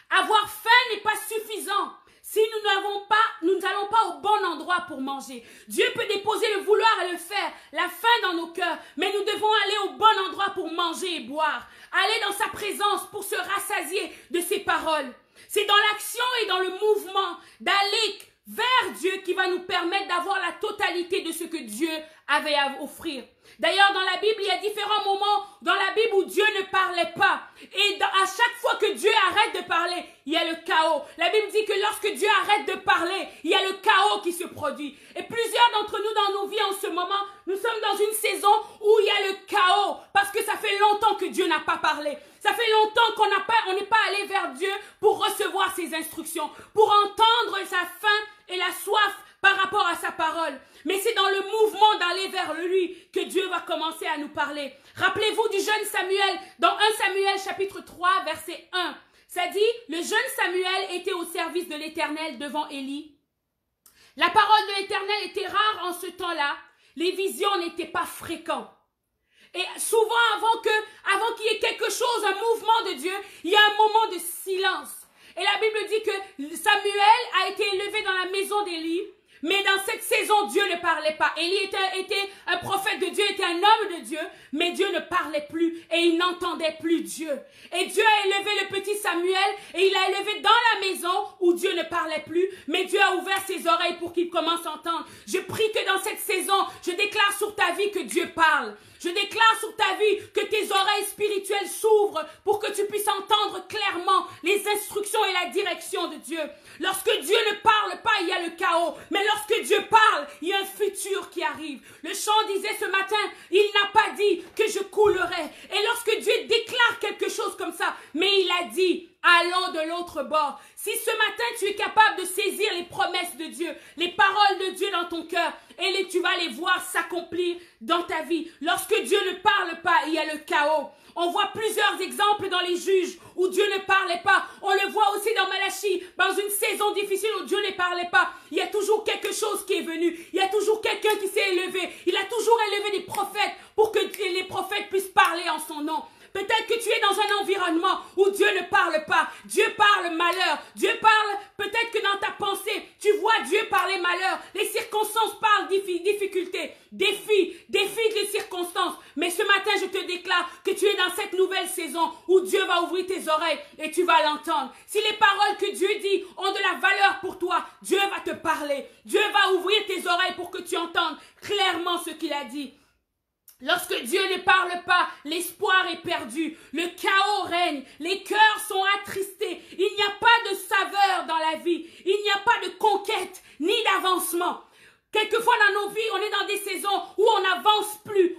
Avoir faim n'est pas suffisant si nous n'allons pas au bon endroit pour manger. Dieu peut déposer le vouloir et le faire, la faim dans nos cœurs, mais nous devons aller au bon endroit pour manger et boire. Aller dans sa présence pour se rassasier de ses paroles. C'est dans l'action et dans le mouvement d'aller vers Dieu qui va nous permettre d'avoir la totalité de ce que Dieu avait à offrir. D'ailleurs, dans la Bible, il y a différents moments dans la Bible où Dieu ne parlait pas. Et à chaque fois que Dieu arrête de parler, il y a le chaos. La Bible dit que lorsque Dieu arrête de parler, il y a le chaos qui se produit. Et plusieurs d'entre nous dans nos vies en ce moment, nous sommes dans une saison où il y a le chaos. Parce que ça fait longtemps que Dieu n'a pas parlé. Ça fait longtemps qu'on n'est pas allé vers Dieu pour recevoir ses instructions, pour entendre sa faim et la soif par rapport à sa parole. Mais c'est dans le mouvement d'aller vers lui que Dieu va commencer à nous parler. Rappelez-vous du jeune Samuel, dans 1 Samuel chapitre 3 verset 1. Ça dit, le jeune Samuel était au service de l'Éternel devant Élie. La parole de l'Éternel était rare en ce temps-là. Les visions n'étaient pas fréquentes. Et souvent, avant qu'il y ait quelque chose, un mouvement de Dieu, il y a un moment de silence. Et la Bible dit que Samuel a été élevé dans la maison d'Élie. Mais dans cette saison, Dieu ne parlait pas. Élie était un prophète de Dieu, était un homme de Dieu, mais Dieu ne parlait plus et il n'entendait plus Dieu. Et Dieu a élevé le petit Samuel et il l'a élevé dans la maison où Dieu ne parlait plus, mais Dieu a ouvert ses oreilles pour qu'il commence à entendre. Je prie que dans cette saison, je déclare sur ta vie que Dieu parle. Je déclare sur ta vie que tes oreilles spirituelles s'ouvrent pour que tu puisses entendre clairement les instructions et la direction de Dieu. Lorsque Dieu ne parle pas, il y a le chaos. Mais lorsque Dieu parle, il y a un futur qui arrive. Le chant disait ce matin, il n'a pas dit que je coulerai. Et lorsque Dieu déclare quelque chose comme ça, mais il a dit, allons de l'autre bord. Si ce matin tu es capable de saisir les promesses de Dieu, les paroles de Dieu dans ton cœur, et tu vas les voir s'accomplir dans ta vie. Lorsque Dieu ne parle pas, il y a le chaos. On voit plusieurs exemples dans les juges où Dieu ne parlait pas. On le voit aussi dans Malachie, dans une saison difficile où Dieu ne parlait pas. Il y a toujours quelque chose qui est venu. Il y a toujours quelqu'un qui s'est élevé. Il a toujours élevé des prophètes pour que les prophètes puissent parler en son nom. Peut-être que tu es dans un environnement où Dieu ne parle pas. Dieu parle malheur. Dieu parle, peut-être que dans ta pensée, tu vois Dieu parler malheur. Les circonstances parlent difficultés, défis des circonstances. Mais ce matin, je te déclare que tu es dans cette nouvelle saison où Dieu va ouvrir tes oreilles et tu vas l'entendre. Si les paroles que Dieu dit ont de la valeur pour toi, Dieu va te parler. Dieu va ouvrir tes oreilles pour que tu entendes clairement ce qu'il a dit. Lorsque Dieu ne parle pas, l'espoir est perdu, le chaos règne, les cœurs sont attristés, il n'y a pas de saveur dans la vie, il n'y a pas de conquête ni d'avancement. Quelquefois dans nos vies, on est dans des saisons où on n'avance plus,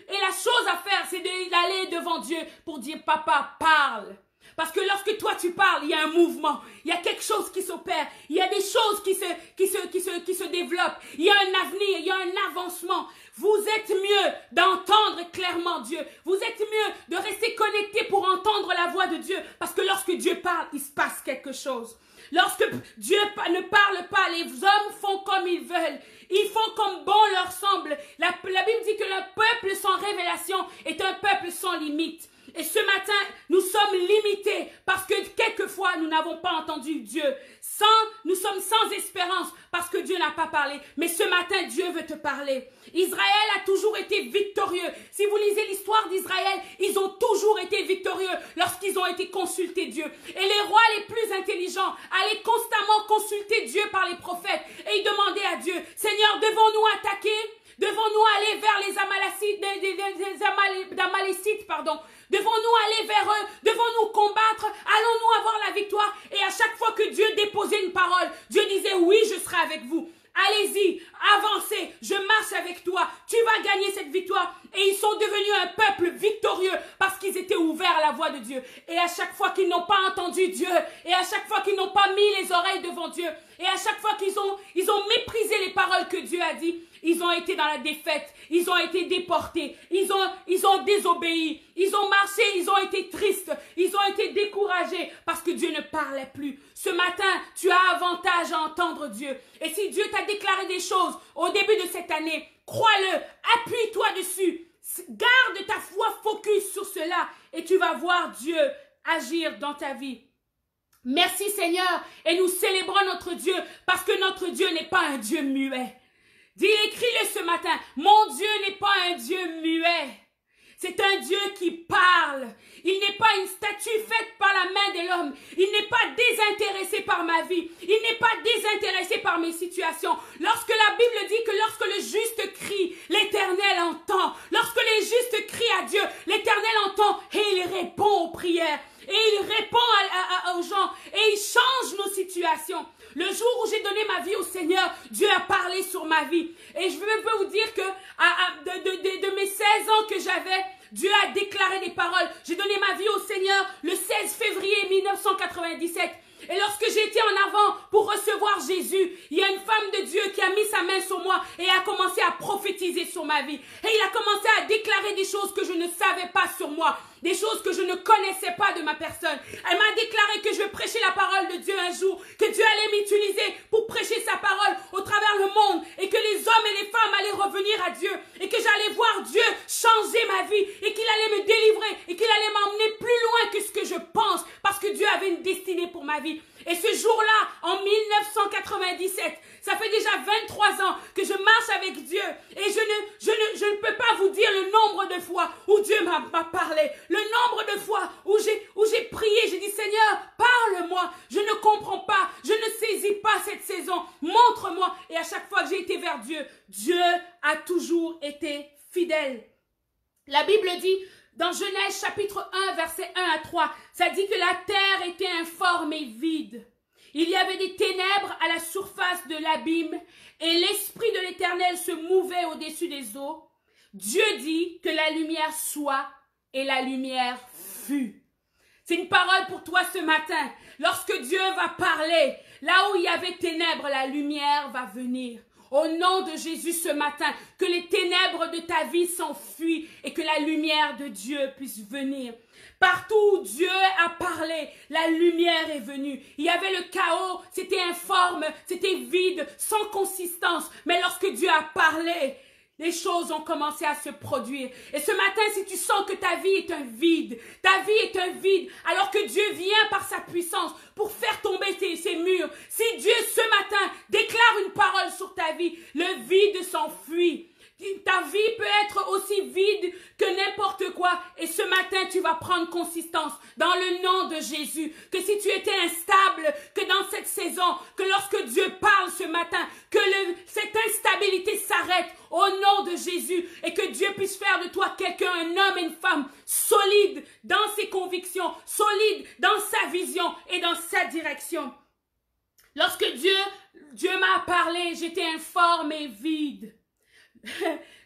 et la chose à faire, c'est d'aller devant Dieu pour dire « Papa, parle ». Parce que lorsque toi tu parles, il y a un mouvement, il y a quelque chose qui s'opère, il y a des choses qui se développent, il y a un avenir, il y a un avancement. Vous êtes mieux d'entendre clairement Dieu. Vous êtes mieux de rester connecté pour entendre la voix de Dieu. Parce que lorsque Dieu parle, il se passe quelque chose. Lorsque Dieu ne parle pas, les hommes font comme ils veulent. Ils font comme bon leur semble. La Bible dit que le peuple sans révélation est un peuple sans limite. Et ce matin, nous sommes limités parce que quelquefois, nous n'avons pas entendu Dieu. Nous sommes sans espérance parce que Dieu n'a pas parlé. Mais ce matin, Dieu veut te parler. Israël a toujours été victorieux. Si vous lisez l'histoire d'Israël, ils ont toujours été victorieux lorsqu'ils ont été consultés Dieu. Et les rois les plus intelligents allaient constamment consulter Dieu par les prophètes. Et ils demandaient à Dieu, Seigneur, devons-nous attaquer? Devons-nous aller vers les Amalécites, pardon. Devons-nous aller vers eux? Devons-nous combattre? Allons-nous avoir la victoire? Et à chaque fois que Dieu déposait une parole, Dieu disait, oui, je serai avec vous. Allez-y, avancez, je marche avec toi, tu vas gagner cette victoire. Et ils sont devenus un peuple victorieux parce qu'ils étaient ouverts à la voix de Dieu. Et à chaque fois qu'ils n'ont pas entendu Dieu, et à chaque fois qu'ils n'ont pas mis les oreilles devant Dieu, et à chaque fois qu'ils ont méprisé les paroles que Dieu a dit, ils ont été dans la défaite, ils ont été déportés, ils ont désobéi, ils ont marché, ils ont été tristes, ils ont été découragés parce que Dieu ne parlait plus. Ce matin, tu as avantage à entendre Dieu. Et si Dieu t'a déclaré des choses au début de cette année, crois-le, appuie-toi dessus, garde ta foi focus sur cela et tu vas voir Dieu agir dans ta vie. Merci Seigneur et nous célébrons notre Dieu parce que notre Dieu n'est pas un Dieu muet. Dis, écris-le ce matin, mon Dieu n'est pas un Dieu muet. C'est un Dieu qui parle. Il n'est pas une statue faite par la main de l'homme. Il n'est pas désintéressé par ma vie. Il n'est pas désintéressé par mes situations. Lorsque la Bible dit que lorsque le juste crie, l'Éternel entend. Lorsque les justes crient à Dieu, l'Éternel entend et il répond aux prières. Et il répond aux gens et il change nos situations. Le jour où j'ai donné ma vie au Seigneur, Dieu a parlé sur ma vie. Et je peux vous dire que de mes 16 ans que j'avais, Dieu a déclaré des paroles. J'ai donné ma vie au Seigneur le 16 février 1997. Et lorsque j'étais en avant pour recevoir Jésus, il y a une femme de Dieu qui a mis sa main sur moi et a commencé à prophétiser sur ma vie. Et il a commencé à déclarer des choses que je ne savais pas sur moi, des choses que je ne connaissais pas de ma personne. Elle m'a déclaré que je prêchais la parole de Dieu un jour, que Dieu allait m'utiliser pour prêcher sa parole au travers le monde et que les hommes et les femmes allaient revenir à Dieu et que j'allais voir Dieu changer ma vie et qu'il allait me délivrer et qu'il allait m'emmener plus loin que ce que je pense parce que Dieu avait une destinée pour ma vie. Et ce jour-là, en 1997, ça fait déjà 23 ans que je marche avec Dieu et je ne peux pas vous dire le nombre de fois où Dieu m'a parlé, le nombre de fois où j'ai prié, j'ai dit Seigneur, parle-moi, je ne comprends pas, je ne saisis pas cette saison, montre-moi. Et à chaque fois que j'ai été vers Dieu, Dieu a toujours été fidèle. La Bible dit dans Genèse chapitre 1, versets 1 à 3, ça dit que la terre était informe et vide. Il y avait des ténèbres à la surface de l'abîme et l'Esprit de l'Éternel se mouvait au-dessus des eaux. Dieu dit que la lumière soit et la lumière fut. C'est une parole pour toi ce matin. Lorsque Dieu va parler, là où il y avait ténèbres, la lumière va venir. Au nom de Jésus ce matin, que les ténèbres de ta vie s'enfuient et que la lumière de Dieu puisse venir. Partout où Dieu a parlé, la lumière est venue. Il y avait le chaos, c'était informe, c'était vide, sans consistance. Mais lorsque Dieu a parlé, les choses ont commencé à se produire. Et ce matin, si tu sens que ta vie est un vide, alors que Dieu vient par sa puissance pour faire tomber ces murs, si Dieu ce matin déclare une parole sur ta vie, le vide s'enfuit. Ta vie peut être aussi vide que n'importe quoi. Et ce matin, tu vas prendre consistance dans le nom de Jésus. Que si tu étais instable, que dans cette saison, que lorsque Dieu parle ce matin, que cette instabilité s'arrête au nom de Jésus. Et que Dieu puisse faire de toi quelqu'un, un homme et une femme solide dans ses convictions, solide dans sa vision et dans sa direction. Lorsque Dieu m'a parlé, j'étais informe et vide.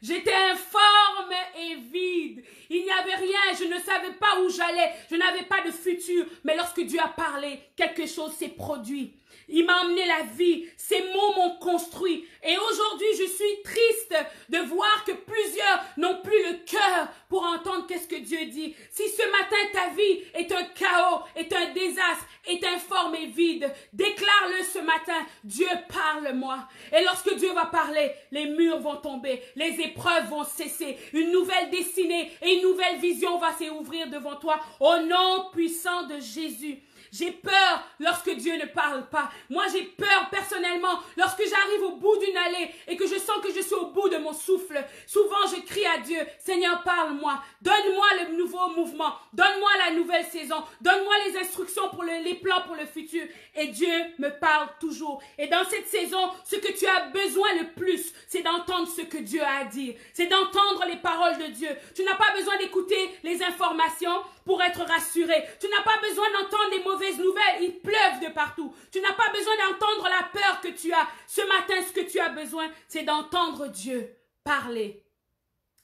J'étais informe et vide. Il n'y avait rien, je ne savais pas où j'allais, je n'avais pas de futur. Mais lorsque Dieu a parlé, quelque chose s'est produit. Il m'a emmené la vie, ces mots m'ont construit. Et aujourd'hui, je suis triste de voir que plusieurs n'ont plus le cœur pour entendre qu'est-ce que Dieu dit. Si ce matin, ta vie est un chaos, est un désastre, est informe et vide, déclare-le ce matin. Dieu, parle-moi. Et lorsque Dieu va parler, les murs vont tomber. tomber, les épreuves vont cesser, une nouvelle destinée et une nouvelle vision va s'ouvrir devant toi au nom puissant de Jésus. J'ai peur lorsque Dieu ne parle pas. Moi, j'ai peur personnellement lorsque j'arrive au bout d'une allée et que je sens que je suis au bout de mon souffle. Souvent, je crie à Dieu, Seigneur, parle-moi. Donne-moi le nouveau mouvement. Donne-moi la nouvelle saison. Donne-moi les instructions pour les plans pour le futur. Et Dieu me parle toujours. Et dans cette saison, ce que tu as besoin le plus, c'est d'entendre ce que Dieu a à dire. C'est d'entendre les paroles de Dieu. Tu n'as pas besoin d'écouter les informations pour être rassuré. Tu n'as pas besoin d'entendre des mauvaises nouvelles. Il pleuve de partout. Tu n'as pas besoin d'entendre la peur que tu as. Ce matin, ce que tu as besoin, c'est d'entendre Dieu parler.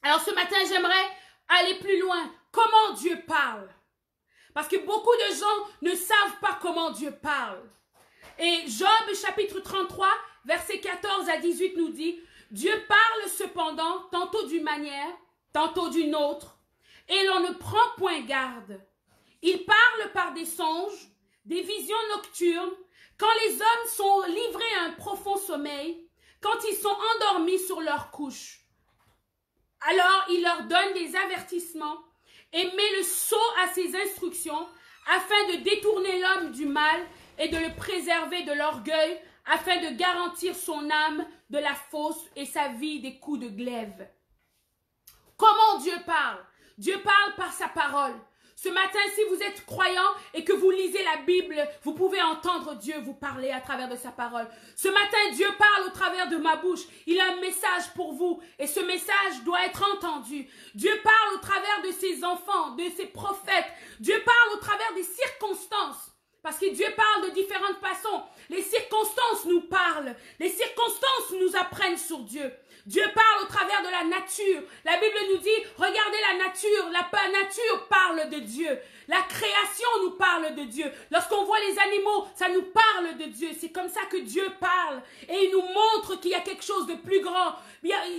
Alors ce matin, j'aimerais aller plus loin. Comment Dieu parle? Parce que beaucoup de gens ne savent pas comment Dieu parle. Et Job, chapitre 33, versets 14 à 18 nous dit, Dieu parle cependant, tantôt d'une manière, tantôt d'une autre, et l'on ne prend point garde. Il parle par des songes, des visions nocturnes, quand les hommes sont livrés à un profond sommeil, quand ils sont endormis sur leur couche. Alors il leur donne des avertissements et met le sceau à ses instructions afin de détourner l'homme du mal et de le préserver de l'orgueil, afin de garantir son âme de la fausse et sa vie des coups de glaive. Comment Dieu parle? Dieu parle par sa parole. Ce matin, si vous êtes croyant et que vous lisez la Bible, vous pouvez entendre Dieu vous parler à travers de sa parole. Ce matin, Dieu parle au travers de ma bouche. Il a un message pour vous et ce message doit être entendu. Dieu parle au travers de ses enfants, de ses prophètes. Dieu parle au travers des circonstances. Parce que Dieu parle de différentes façons. Les circonstances nous parlent. Les circonstances nous apprennent sur Dieu. Dieu parle au travers de la nature. La Bible nous dit, regardez la nature. La nature parle de Dieu. La création nous parle de Dieu. Lorsqu'on voit les animaux, ça nous parle de Dieu. C'est comme ça que Dieu parle. Et il nous montre qu'il y a quelque chose de plus grand.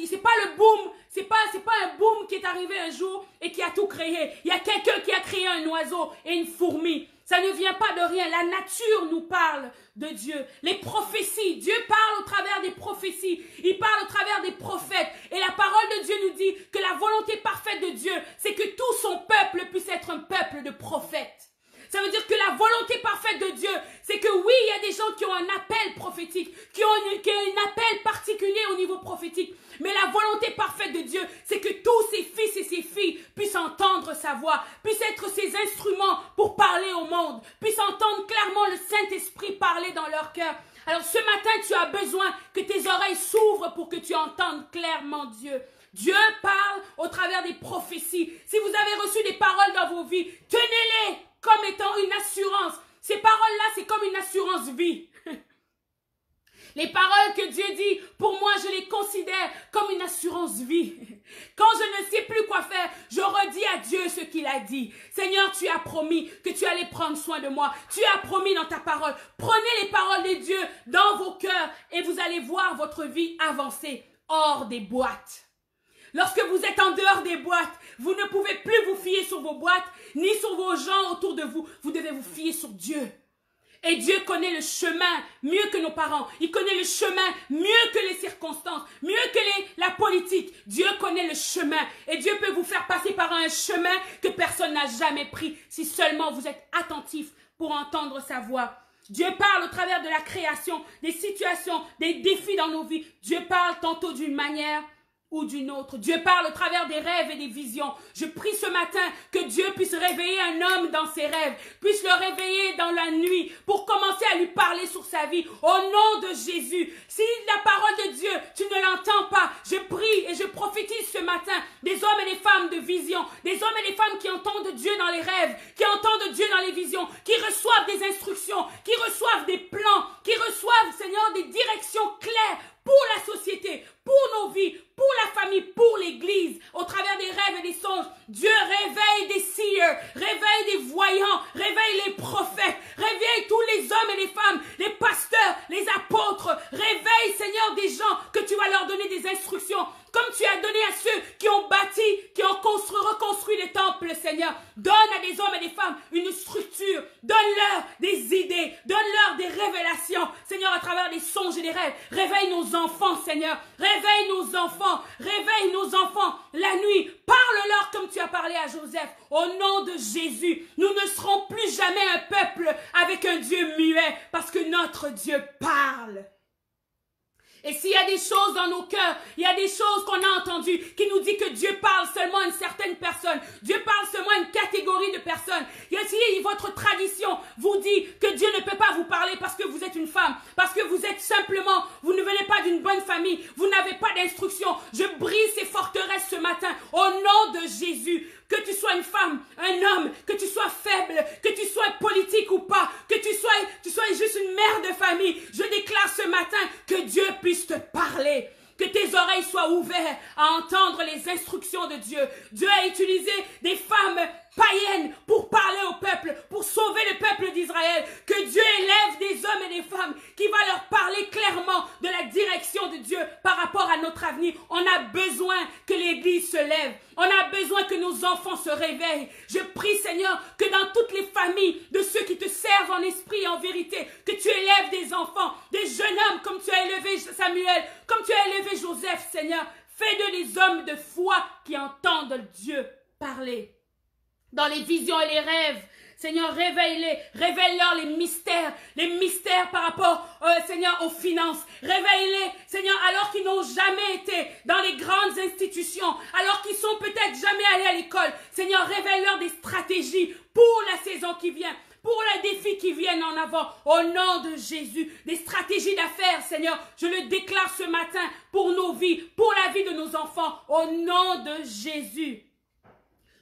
C'est pas le boom. C'est pas un boom qui est arrivé un jour et qui a tout créé. Il y a quelqu'un qui a créé un oiseau et une fourmi. Ça ne vient pas de rien. La nature nous parle de Dieu. Les prophéties. Dieu parle au travers des prophéties. Il parle au travers des prophètes. Et la parole de Dieu nous dit que la volonté parfaite de Dieu, c'est que tout son peuple puisse être un peuple de prophètes. Ça veut dire que la volonté parfaite de Dieu, c'est que oui, il y a des gens qui ont un appel prophétique, qui ont un appel particulier au niveau prophétique. Mais la volonté parfaite de Dieu, c'est que tous ses fils et ses filles puissent entendre sa voix, puissent être ses instruments pour parler au monde, puissent entendre clairement le Saint-Esprit parler dans leur cœur. Alors ce matin, tu as besoin que tes oreilles s'ouvrent pour que tu entendes clairement Dieu. Dieu parle au travers des prophéties. Si vous avez reçu des paroles dans vos vies, tenez-les comme étant une assurance. Ces paroles-là, c'est comme une assurance vie. Les paroles que Dieu dit, pour moi, je les considère comme une assurance vie. Quand je ne sais plus quoi faire, je redis à Dieu ce qu'il a dit. Seigneur, tu as promis que tu allais prendre soin de moi. Tu as promis dans ta parole. Prenez les paroles de Dieu dans vos cœurs et vous allez voir votre vie avancer hors des boîtes. Lorsque vous êtes en dehors des boîtes, vous ne pouvez plus vous fier sur vos boîtes, ni sur vos gens autour de vous. Vous devez vous fier sur Dieu. Et Dieu connaît le chemin mieux que nos parents. Il connaît le chemin mieux que les circonstances, mieux que la politique. Dieu connaît le chemin. Et Dieu peut vous faire passer par un chemin que personne n'a jamais pris, si seulement vous êtes attentif pour entendre sa voix. Dieu parle au travers de la création, des situations, des défis dans nos vies. Dieu parle tantôt d'une manière ou d'une autre. Dieu parle au travers des rêves et des visions. Je prie ce matin que Dieu puisse réveiller un homme dans ses rêves, puisse le réveiller dans la nuit pour commencer à lui parler sur sa vie. Au nom de Jésus, si la parole de Dieu, tu ne l'entends pas, je prie et je prophétise ce matin des hommes et des femmes de vision, des hommes et des femmes qui entendent Dieu dans les rêves, qui entendent Dieu dans les visions, qui reçoivent des instructions, qui reçoivent des plans, qui reçoivent, Seigneur, des directions claires pour la société, pour nos vies, pour la famille, pour l'église, au travers des rêves et des songes. Dieu réveille des seers, réveille des voyants, réveille les prophètes, réveille tous les hommes et les femmes, les pasteurs, les apôtres. Réveille, Seigneur, des gens que tu vas leur donner des instructions, comme tu as donné à ceux qui ont bâti, qui ont reconstruit les temples, Seigneur. Donne à des hommes et des femmes une structure, Donne-leur des idées. Donne-leur des révélations. Seigneur, à travers des songes et des rêves. Réveille nos enfants, Seigneur. Réveille nos enfants. Réveille nos enfants la nuit. Parle-leur comme tu as parlé à Joseph. Au nom de Jésus, nous ne serons plus jamais un peuple avec un Dieu muet parce que notre Dieu parle. Et s'il y a des choses dans nos cœurs, il y a des choses qu'on a entendues qui nous dit que Dieu parle seulement à une certaine personne. Dieu parle seulement à une catégorie de personnes. Et si votre tradition vous dit que Dieu ne peut pas vous parler parce que vous êtes une femme, parce que vous êtes simplement, vous ne venez pas d'une bonne famille, vous n'avez pas d'instruction, je brise ces forteresses ce matin au nom de Jésus. Que tu sois une femme, un homme, que tu sois faible, que tu sois politique ou pas, que tu sois juste une mère de famille, je déclare ce matin que Dieu puisse te parler. Que tes oreilles soient ouvertes à entendre les instructions de Dieu. Dieu a utilisé des femmes païennes pour parler au peuple, pour sauver le peuple d'Israël. Que Dieu élève des hommes et des femmes qui vont leur parler clairement de la direction de Dieu par rapport à notre avenir. On a besoin que l'Église se lève. On a besoin que nos enfants se réveillent. Je prie, Seigneur, que dans toutes les familles de ceux qui te servent en esprit et en vérité, que tu élèves des enfants, des jeunes hommes comme tu as élevé Samuel, comme tu as élevé Joseph, Seigneur. Fais de les hommes de foi qui entendent Dieu parler. Dans les visions et les rêves, Seigneur, réveille-les, révèle-leur les mystères par rapport, Seigneur, aux finances. Réveille-les, Seigneur, alors qu'ils n'ont jamais été dans les grandes institutions, alors qu'ils sont peut-être jamais allés à l'école. Seigneur, révèle-leur des stratégies pour la saison qui vient, pour les défis qui viennent en avant, au nom de Jésus. Des stratégies d'affaires, Seigneur, je le déclare ce matin pour nos vies, pour la vie de nos enfants, au nom de Jésus.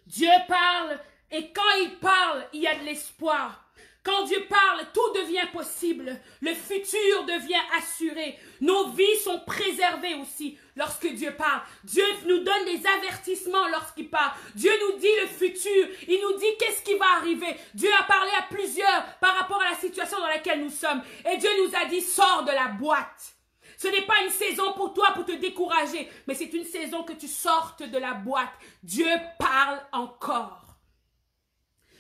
Dieu parle et quand il parle, il y a de l'espoir. Quand Dieu parle, tout devient possible. Le futur devient assuré. Nos vies sont préservées aussi lorsque Dieu parle. Dieu nous donne des avertissements lorsqu'il parle. Dieu nous dit le futur. Il nous dit qu'est-ce qui va arriver. Dieu a parlé à plusieurs par rapport à la situation dans laquelle nous sommes. Et Dieu nous a dit, sors de la boîte. Ce n'est pas une saison pour toi pour te décourager, mais c'est une saison que tu sortes de la boîte. Dieu parle encore.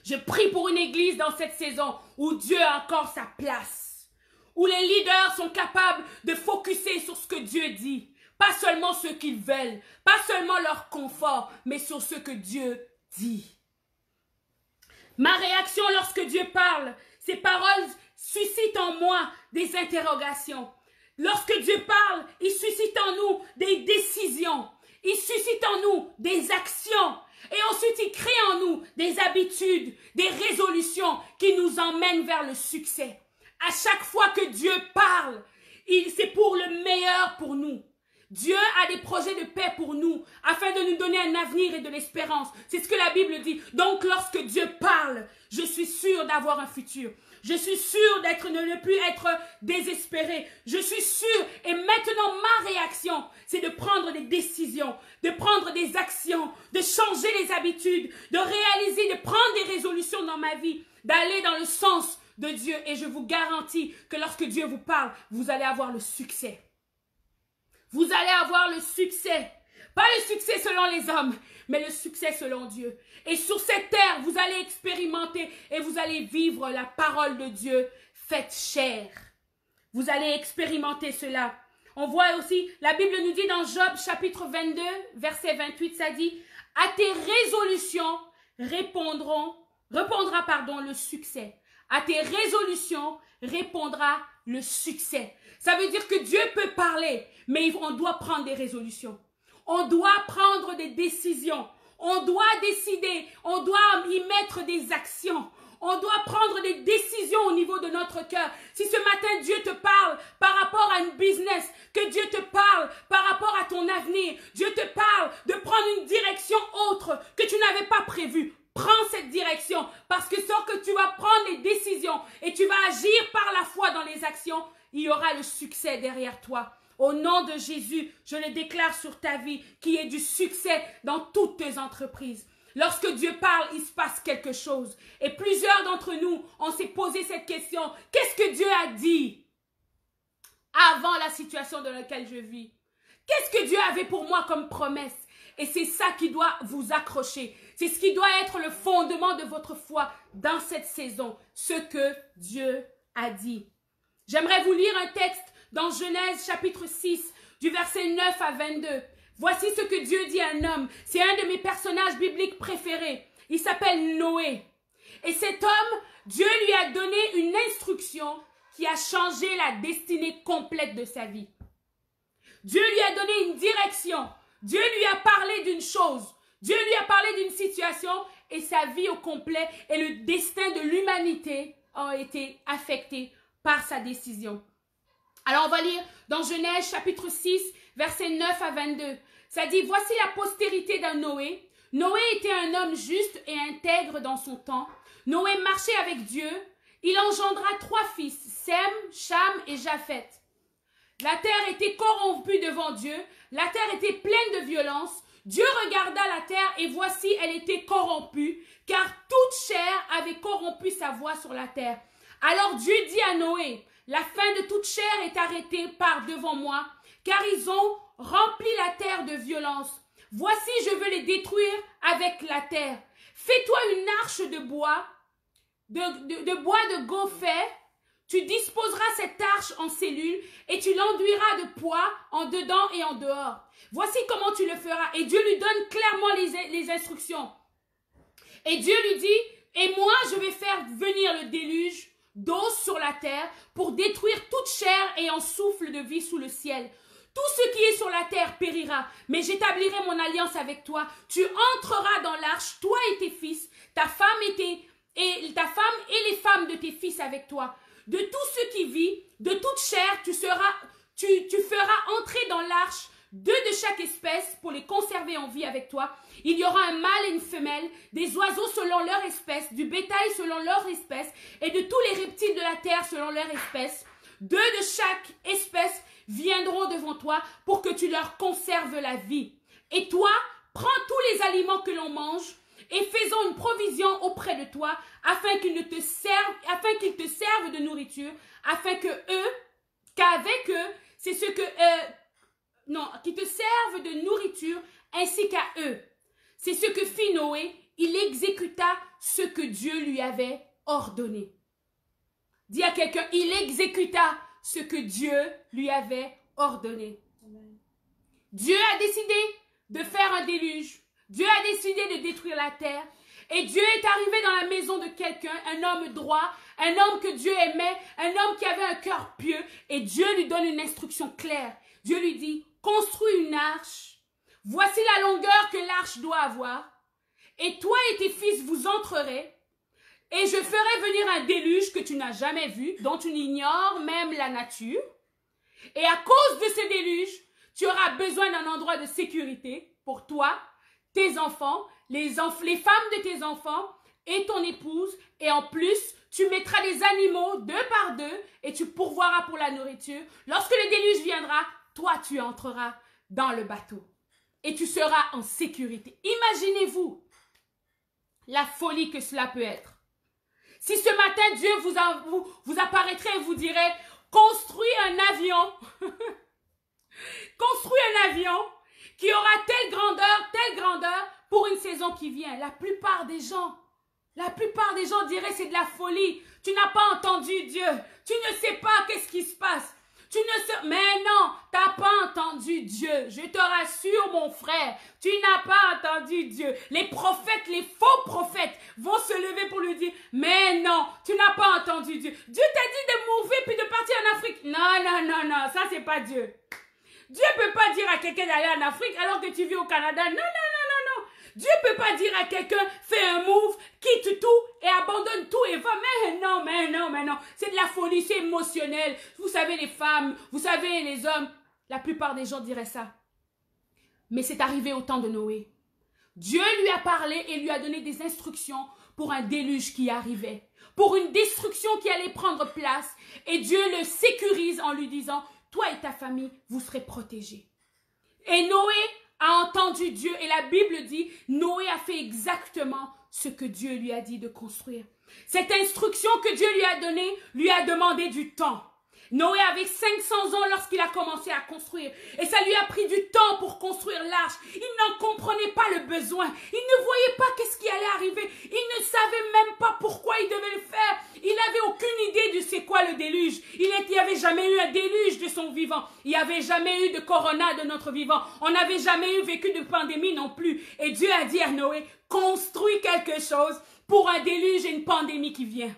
Je prie pour une église dans cette saison où Dieu a encore sa place. Où les leaders sont capables de focusser sur ce que Dieu dit. Pas seulement ce qu'ils veulent, pas seulement leur confort, mais sur ce que Dieu dit. Ma réaction lorsque Dieu parle, ces paroles suscitent en moi des interrogations. Lorsque Dieu parle, il suscite en nous des décisions. Il suscite en nous des actions. Et ensuite, il crée en nous des habitudes, des résolutions qui nous emmènent vers le succès. À chaque fois que Dieu parle, c'est pour le meilleur pour nous. Dieu a des projets de paix pour nous, afin de nous donner un avenir et de l'espérance. C'est ce que la Bible dit. Donc, lorsque Dieu parle, je suis sûre d'avoir un futur. Je suis sûre de ne plus être désespérée. Je suis sûre. Et maintenant, ma réaction, c'est de prendre des décisions, de prendre des actions, de changer les habitudes, de réaliser, de prendre des résolutions dans ma vie, d'aller dans le sens de Dieu. Et je vous garantis que lorsque Dieu vous parle, vous allez avoir le succès. Vous allez avoir le succès. Pas le succès selon les hommes, mais le succès selon Dieu. Et sur cette terre, vous allez expérimenter et vous allez vivre la parole de Dieu faite chair. Vous allez expérimenter cela. On voit aussi, la Bible nous dit dans Job chapitre 22, verset 28, ça dit « À tes résolutions répondra le succès. À tes résolutions répondra le succès. » Ça veut dire que Dieu peut parler, mais on doit prendre des résolutions. On doit prendre des décisions. On doit décider. On doit y mettre des actions. On doit prendre des décisions au niveau de notre cœur. Si ce matin Dieu te parle par rapport à une business, que Dieu te parle par rapport à ton avenir, Dieu te parle de prendre une direction autre que tu n'avais pas prévue. Prends cette direction parce que sans que tu vas prendre les décisions et tu vas agir par la foi dans les actions, il y aura le succès derrière toi. Au nom de Jésus, je le déclare sur ta vie qu'il y ait du succès dans toutes tes entreprises. Lorsque Dieu parle, il se passe quelque chose. Et plusieurs d'entre nous, on s'est posé cette question. Qu'est-ce que Dieu a dit avant la situation dans laquelle je vis? Qu'est-ce que Dieu avait pour moi comme promesse? Et c'est ça qui doit vous accrocher. C'est ce qui doit être le fondement de votre foi dans cette saison. Ce que Dieu a dit. J'aimerais vous lire un texte dans Genèse chapitre 6, du verset 9 à 22. Voici ce que Dieu dit à un homme. C'est un de mes personnages bibliques préférés. Il s'appelle Noé. Et cet homme, Dieu lui a donné une instruction qui a changé la destinée complète de sa vie. Dieu lui a donné une direction. Dieu lui a parlé d'une chose. Dieu lui a parlé d'une situation et sa vie au complet et le destin de l'humanité ont été affectés par sa décision. Alors on va lire dans Genèse chapitre 6, versets 9 à 22. Ça dit, voici la postérité d'un Noé. Noé était un homme juste et intègre dans son temps. Noé marchait avec Dieu. Il engendra 3 fils, Sem, Cham et Japheth. La terre était corrompue devant Dieu. La terre était pleine de violence. Dieu regarda la terre et voici, elle était corrompue, car toute chair avait corrompu sa voie sur la terre. Alors Dieu dit à Noé, la fin de toute chair est arrêtée par devant moi, car ils ont rempli la terre de violence. Voici, je veux les détruire avec la terre. Fais-toi une arche de bois, de bois de gopher. Tu disposeras cette arche en cellules et tu l'enduiras de poids en dedans et en dehors. Voici comment tu le feras. Et Dieu lui donne clairement les instructions. Et Dieu lui dit, et moi je vais faire venir le déluge d'eau sur la terre pour détruire toute chair ayant souffle de vie sous le ciel. Tout ce qui est sur la terre périra, mais j'établirai mon alliance avec toi. Tu entreras dans l'arche, toi et tes fils, ta femme et les femmes de tes fils avec toi. De tout ce qui vit, de toute chair, tu feras entrer dans l'arche 2 de chaque espèce pour les conserver en vie avec toi. Il y aura un mâle et une femelle, des oiseaux selon leur espèce, du bétail selon leur espèce, et de tous les reptiles de la terre selon leur espèce. 2 de chaque espèce viendront devant toi pour que tu leur conserves la vie. Et toi, prends tous les aliments que l'on mange et faisons une provision auprès de toi afin qu'ils te servent de nourriture, afin qu'avec eux, c'est ce que qui te servent de nourriture ainsi qu'à eux. C'est ce que fit Noé, il exécuta ce que Dieu lui avait ordonné. Dis à quelqu'un, il exécuta ce que Dieu lui avait ordonné. Amen. Dieu a décidé de faire un déluge. Dieu a décidé de détruire la terre. Et Dieu est arrivé dans la maison de quelqu'un, un homme droit, un homme que Dieu aimait, un homme qui avait un cœur pieux. Et Dieu lui donne une instruction claire. Dieu lui dit, construis une arche. Voici la longueur que l'arche doit avoir. Et toi et tes fils, vous entrerez. Et je ferai venir un déluge que tu n'as jamais vu, dont tu ignores même la nature. Et à cause de ce déluge, tu auras besoin d'un endroit de sécurité pour toi, tes enfants, les femmes de tes enfants et ton épouse. Et en plus, tu mettras des animaux 2 par 2 et tu pourvoiras pour la nourriture. Lorsque le déluge viendra, toi, tu entreras dans le bateau et tu seras en sécurité. Imaginez-vous la folie que cela peut être. Si ce matin, Dieu vous apparaîtrait et vous dirait, construis un avion, construis un avion qui aura telle grandeur pour une saison qui vient. La plupart des gens diraient c'est de la folie. Tu n'as pas entendu Dieu. Tu ne sais pas qu'est-ce qui se passe. Mais non, tu n'as pas entendu Dieu. Je te rassure, mon frère, tu n'as pas entendu Dieu. Les prophètes, les faux prophètes vont se lever pour lui dire, mais non, tu n'as pas entendu Dieu. Dieu t'a dit de mourir puis de partir en Afrique. Non, ça c'est pas Dieu. Dieu ne peut pas dire à quelqu'un d'aller en Afrique alors que tu vis au Canada. Non. Dieu ne peut pas dire à quelqu'un, fais un move, quitte tout et abandonne tout et va. Mais non. C'est de la folie, c'est émotionnel. Vous savez les femmes, vous savez les hommes. La plupart des gens diraient ça. Mais c'est arrivé au temps de Noé. Dieu lui a parlé et lui a donné des instructions pour un déluge qui arrivait. Pour une destruction qui allait prendre place. Et Dieu le sécurise en lui disant, toi et ta famille, vous serez protégés. Et Noé a entendu Dieu et la Bible dit, Noé a fait exactement ce que Dieu lui a dit de construire. Cette instruction que Dieu lui a donnée lui a demandé du temps. Noé avait 500 ans lorsqu'il a commencé à construire. Et ça lui a pris du temps pour construire l'arche. Il n'en comprenait pas le besoin. Il ne voyait pas qu'est-ce qui allait arriver. Il ne savait même pas pourquoi il devait le faire. Il n'avait aucune idée de c'est quoi le déluge. Il n'y avait jamais eu un déluge de son vivant. Il n'y avait jamais eu de corona de notre vivant. On n'avait jamais eu vécu de pandémie non plus. Et Dieu a dit à Noé, construis quelque chose pour un déluge et une pandémie qui vient.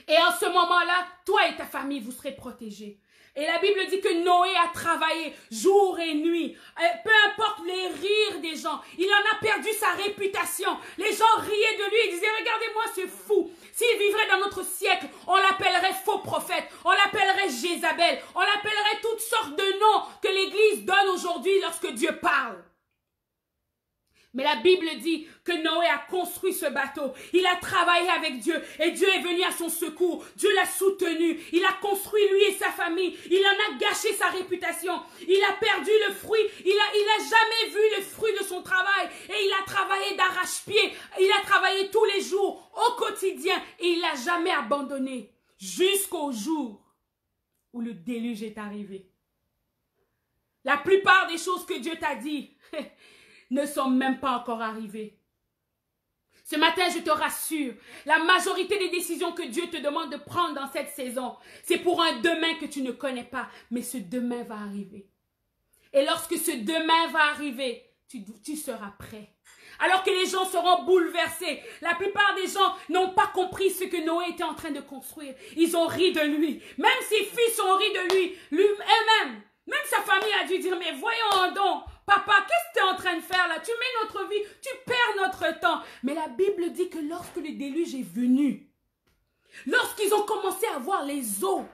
Et en ce moment-là, toi et ta famille, vous serez protégés. Et la Bible dit que Noé a travaillé jour et nuit. Peu importe les rires des gens, il en a perdu sa réputation. Les gens riaient de lui et disaient, regardez-moi ce fou. S'il vivrait dans notre siècle, on l'appellerait faux prophète, on l'appellerait Jézabel, on l'appellerait toutes sortes de noms que l'Église donne aujourd'hui lorsque Dieu parle. Mais la Bible dit que Noé a construit ce bateau. Il a travaillé avec Dieu et Dieu est venu à son secours. Dieu l'a soutenu. Il a construit lui et sa famille. Il en a gâché sa réputation. Il a perdu le fruit. Il a jamais vu le fruit de son travail. Et il a travaillé d'arrache-pied. Il a travaillé tous les jours, au quotidien. Et il n'a jamais abandonné jusqu'au jour où le déluge est arrivé. La plupart des choses que Dieu t'a dit ne sont même pas encore arrivées. Ce matin, je te rassure, la majorité des décisions que Dieu te demande de prendre dans cette saison, c'est pour un demain que tu ne connais pas, mais ce demain va arriver. Et lorsque ce demain va arriver, tu seras prêt. Alors que les gens seront bouleversés. La plupart des gens n'ont pas compris ce que Noé était en train de construire. Ils ont ri de lui. Même ses fils ont ri de lui. Lui-même. Même sa famille a dû dire, mais voyons donc, papa, qu'est-ce que tu es en train de faire là? Tu mets notre vie, tu perds notre temps. Mais la Bible dit que lorsque le déluge est venu, lorsqu'ils ont commencé à voir les eaux,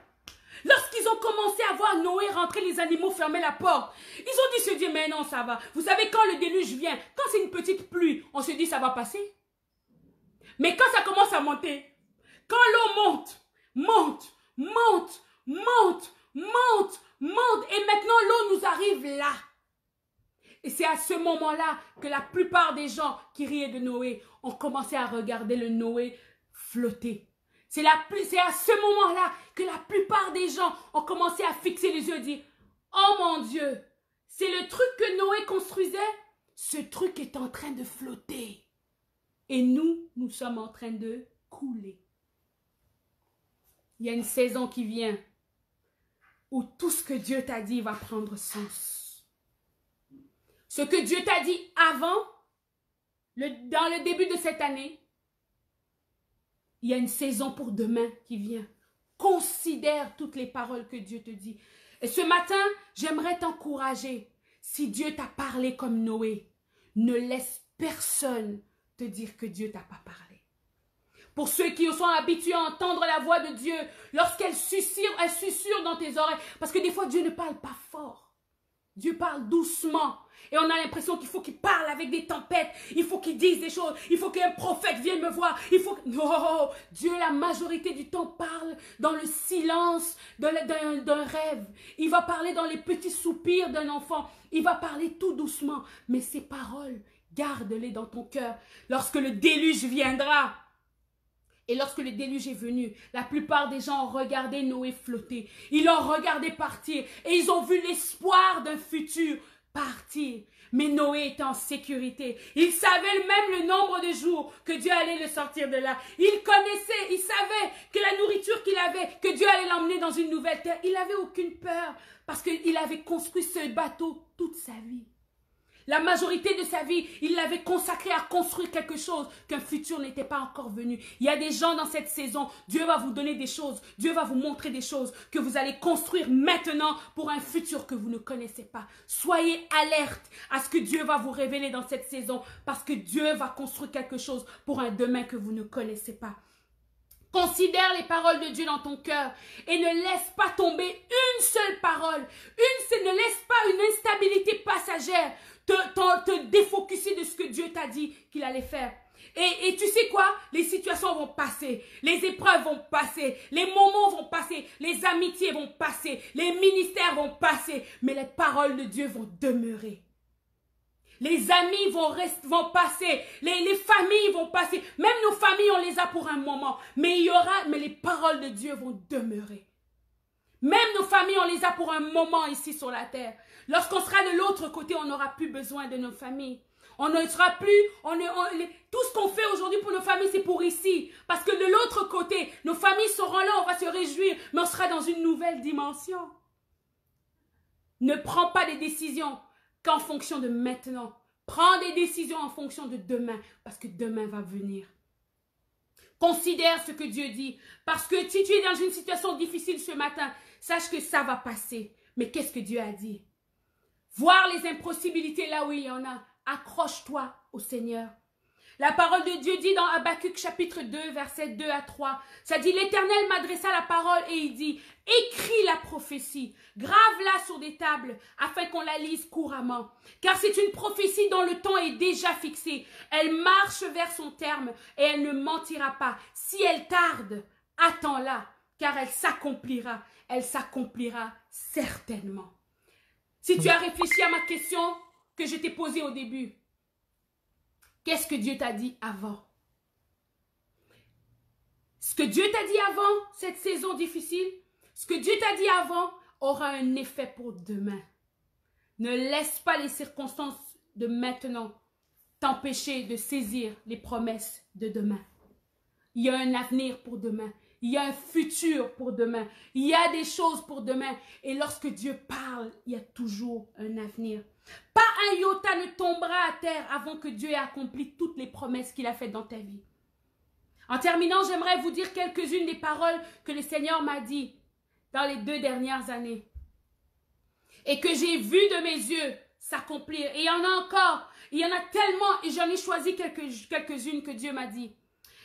lorsqu'ils ont commencé à voir Noé rentrer, les animaux fermer la porte, ils ont dit se dire, mais non, ça va. Vous savez, quand le déluge vient, quand c'est une petite pluie, on se dit, ça va passer. Mais quand ça commence à monter, quand l'eau monte, monte, monte, monte, monte, monte, et maintenant l'eau nous arrive là. Et c'est à ce moment-là que la plupart des gens qui riaient de Noé ont commencé à regarder le Noé flotter. C'est à ce moment-là que la plupart des gens ont commencé à fixer les yeux et dire, oh mon Dieu, c'est le truc que Noé construisait, ce truc est en train de flotter. Et nous sommes en train de couler. Il y a une saison qui vient où tout ce que Dieu t'a dit va prendre sens. Ce que Dieu t'a dit avant, dans le début de cette année, il y a une saison pour demain qui vient. Considère toutes les paroles que Dieu te dit. Et ce matin, j'aimerais t'encourager. Si Dieu t'a parlé comme Noé, ne laisse personne te dire que Dieu t'a pas parlé. Pour ceux qui sont habitués à entendre la voix de Dieu, lorsqu'elle susurre dans tes oreilles, parce que des fois Dieu ne parle pas fort. Dieu parle doucement. Et on a l'impression qu'il faut qu'il parle avec des tempêtes. Il faut qu'il dise des choses. Il faut qu'un prophète vienne me voir. Non, Dieu la majorité du temps parle dans le silence d'un rêve. Il va parler dans les petits soupirs d'un enfant. Il va parler tout doucement. Mais ces paroles, garde-les dans ton cœur. Lorsque le déluge viendra, et lorsque le déluge est venu, la plupart des gens ont regardé Noé flotter. Ils l'ont regardé partir et ils ont vu l'espoir d'un futur partir. Mais Noé était en sécurité. Il savait même le nombre de jours que Dieu allait le sortir de là. Il connaissait, il savait que la nourriture qu'il avait, que Dieu allait l'emmener dans une nouvelle terre. Il n'avait aucune peur parce qu'il avait construit ce bateau toute sa vie. La majorité de sa vie, il l'avait consacré à construire quelque chose qu'un futur n'était pas encore venu. Il y a des gens dans cette saison, Dieu va vous donner des choses, Dieu va vous montrer des choses que vous allez construire maintenant pour un futur que vous ne connaissez pas. Soyez alerte à ce que Dieu va vous révéler dans cette saison parce que Dieu va construire quelque chose pour un demain que vous ne connaissez pas. Considère les paroles de Dieu dans ton cœur et ne laisse pas tomber une seule parole. Ne laisse pas une instabilité passagère te défocuser de ce que Dieu t'a dit qu'il allait faire. Et tu sais quoi? Les situations vont passer, les épreuves vont passer, les moments vont passer, les amitiés vont passer, les ministères vont passer, mais les paroles de Dieu vont demeurer. Les amis vont passer, les familles vont passer, même nos familles on les a pour un moment, mais les paroles de Dieu vont demeurer. Même nos familles, on les a pour un moment ici sur la terre. Lorsqu'on sera de l'autre côté, on n'aura plus besoin de nos familles. On ne sera plus, tout ce qu'on fait aujourd'hui pour nos familles, c'est pour ici. Parce que de l'autre côté, nos familles seront là, on va se réjouir, mais on sera dans une nouvelle dimension. Ne prends pas des décisions qu'en fonction de maintenant. Prends des décisions en fonction de demain, parce que demain va venir. Considère ce que Dieu dit, parce que si tu es dans une situation difficile ce matin, sache que ça va passer. Mais qu'est-ce que Dieu a dit? Voir les impossibilités là où il y en a. Accroche-toi au Seigneur. La parole de Dieu dit dans Habakkuk chapitre 2, versets 2 à 3. Ça dit, l'Éternel m'adressa la parole et il dit, écris la prophétie, grave-la sur des tables, afin qu'on la lise couramment. Car c'est une prophétie dont le temps est déjà fixé. Elle marche vers son terme et elle ne mentira pas. Si elle tarde, attends-la, car elle s'accomplira. Elle s'accomplira certainement. Si tu as réfléchi à ma question que je t'ai posée au début, qu'est-ce que Dieu t'a dit avant? Ce que Dieu t'a dit avant cette saison difficile, ce que Dieu t'a dit avant aura un effet pour demain. Ne laisse pas les circonstances de maintenant t'empêcher de saisir les promesses de demain. Il y a un avenir pour demain. Il y a un futur pour demain. Il y a des choses pour demain. Et lorsque Dieu parle, il y a toujours un avenir. Pas un iota ne tombera à terre avant que Dieu ait accompli toutes les promesses qu'il a faites dans ta vie. En terminant, j'aimerais vous dire quelques-unes des paroles que le Seigneur m'a dit dans les 2 dernières années. Et que j'ai vu de mes yeux s'accomplir. Et il y en a encore. Il y en a tellement. Et j'en ai choisi quelques-unes que Dieu m'a dit.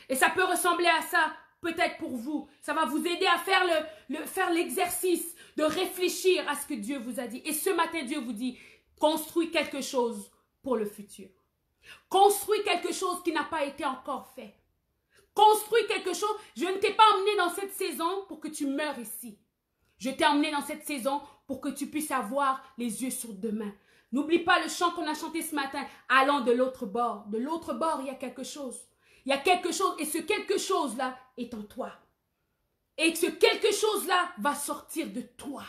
Et ça peut ressembler à ça. Peut-être pour vous, ça va vous aider à faire l'exercice de réfléchir à ce que Dieu vous a dit. Et ce matin, Dieu vous dit, construis quelque chose pour le futur. Construis quelque chose qui n'a pas été encore fait. Construis quelque chose. Je ne t'ai pas emmené dans cette saison pour que tu meures ici. Je t'ai emmené dans cette saison pour que tu puisses avoir les yeux sur demain. N'oublie pas le chant qu'on a chanté ce matin, allant de l'autre bord. De l'autre bord, il y a quelque chose. Il y a quelque chose et ce quelque chose-là est en toi. Et ce quelque chose-là va sortir de toi.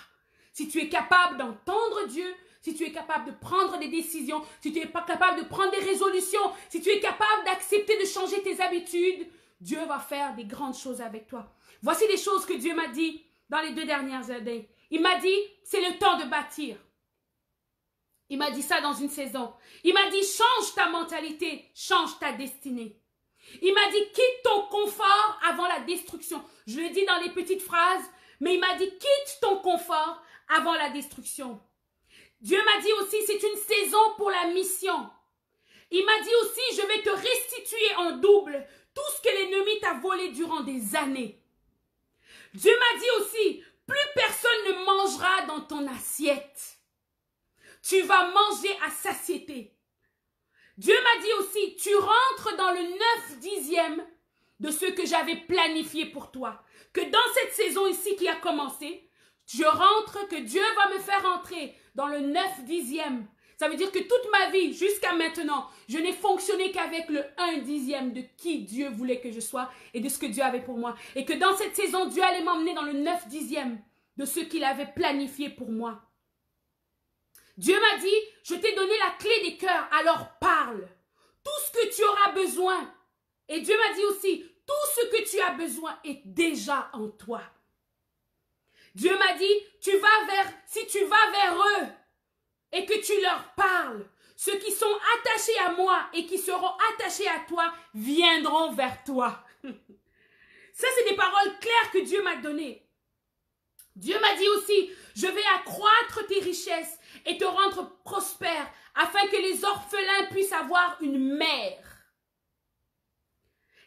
Si tu es capable d'entendre Dieu, si tu es capable de prendre des décisions, si tu es pas capable de prendre des résolutions, si tu es capable d'accepter de changer tes habitudes, Dieu va faire des grandes choses avec toi. Voici les choses que Dieu m'a dit dans les 2 dernières années. Il m'a dit, c'est le temps de bâtir. Il m'a dit ça dans une saison. Il m'a dit, change ta mentalité, change ta destinée. Il m'a dit, quitte ton confort avant la destruction. Je le dis dans les petites phrases, mais il m'a dit, quitte ton confort avant la destruction. Dieu m'a dit aussi, c'est une saison pour la mission. Il m'a dit aussi, je vais te restituer en double tout ce que l'ennemi t'a volé durant des années. Dieu m'a dit aussi, plus personne ne mangera dans ton assiette. Tu vas manger à satiété. Dieu m'a dit aussi, tu rentres dans le 9/10 de ce que j'avais planifié pour toi. Que dans cette saison ici qui a commencé, je rentre, que Dieu va me faire entrer dans le 9/10. Ça veut dire que toute ma vie, jusqu'à maintenant, je n'ai fonctionné qu'avec le 1/10 de qui Dieu voulait que je sois et de ce que Dieu avait pour moi. Et que dans cette saison, Dieu allait m'emmener dans le 9/10 de ce qu'il avait planifié pour moi. Dieu m'a dit, je t'ai donné la clé des cœurs, alors parle. Tout ce que tu auras besoin. Et Dieu m'a dit aussi, tout ce que tu as besoin est déjà en toi. Dieu m'a dit, si tu vas vers eux et que tu leur parles, ceux qui sont attachés à moi et qui seront attachés à toi viendront vers toi. Ça, c'est des paroles claires que Dieu m'a données. Dieu m'a dit aussi, je vais accroître tes richesses et te rendre prospère afin que les orphelins puissent avoir une mère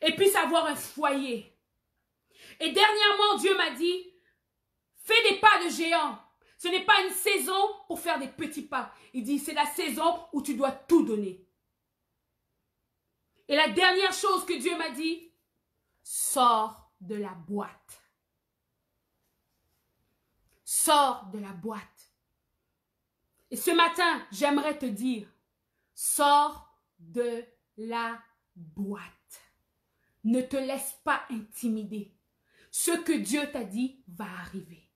et puissent avoir un foyer. Et dernièrement, Dieu m'a dit, fais des pas de géant. Ce n'est pas une saison pour faire des petits pas. Il dit, c'est la saison où tu dois tout donner. Et la dernière chose que Dieu m'a dit, sors de la boîte. Sors de la boîte. Et ce matin, j'aimerais te dire, sors de la boîte. Ne te laisse pas intimider. Ce que Dieu t'a dit va arriver.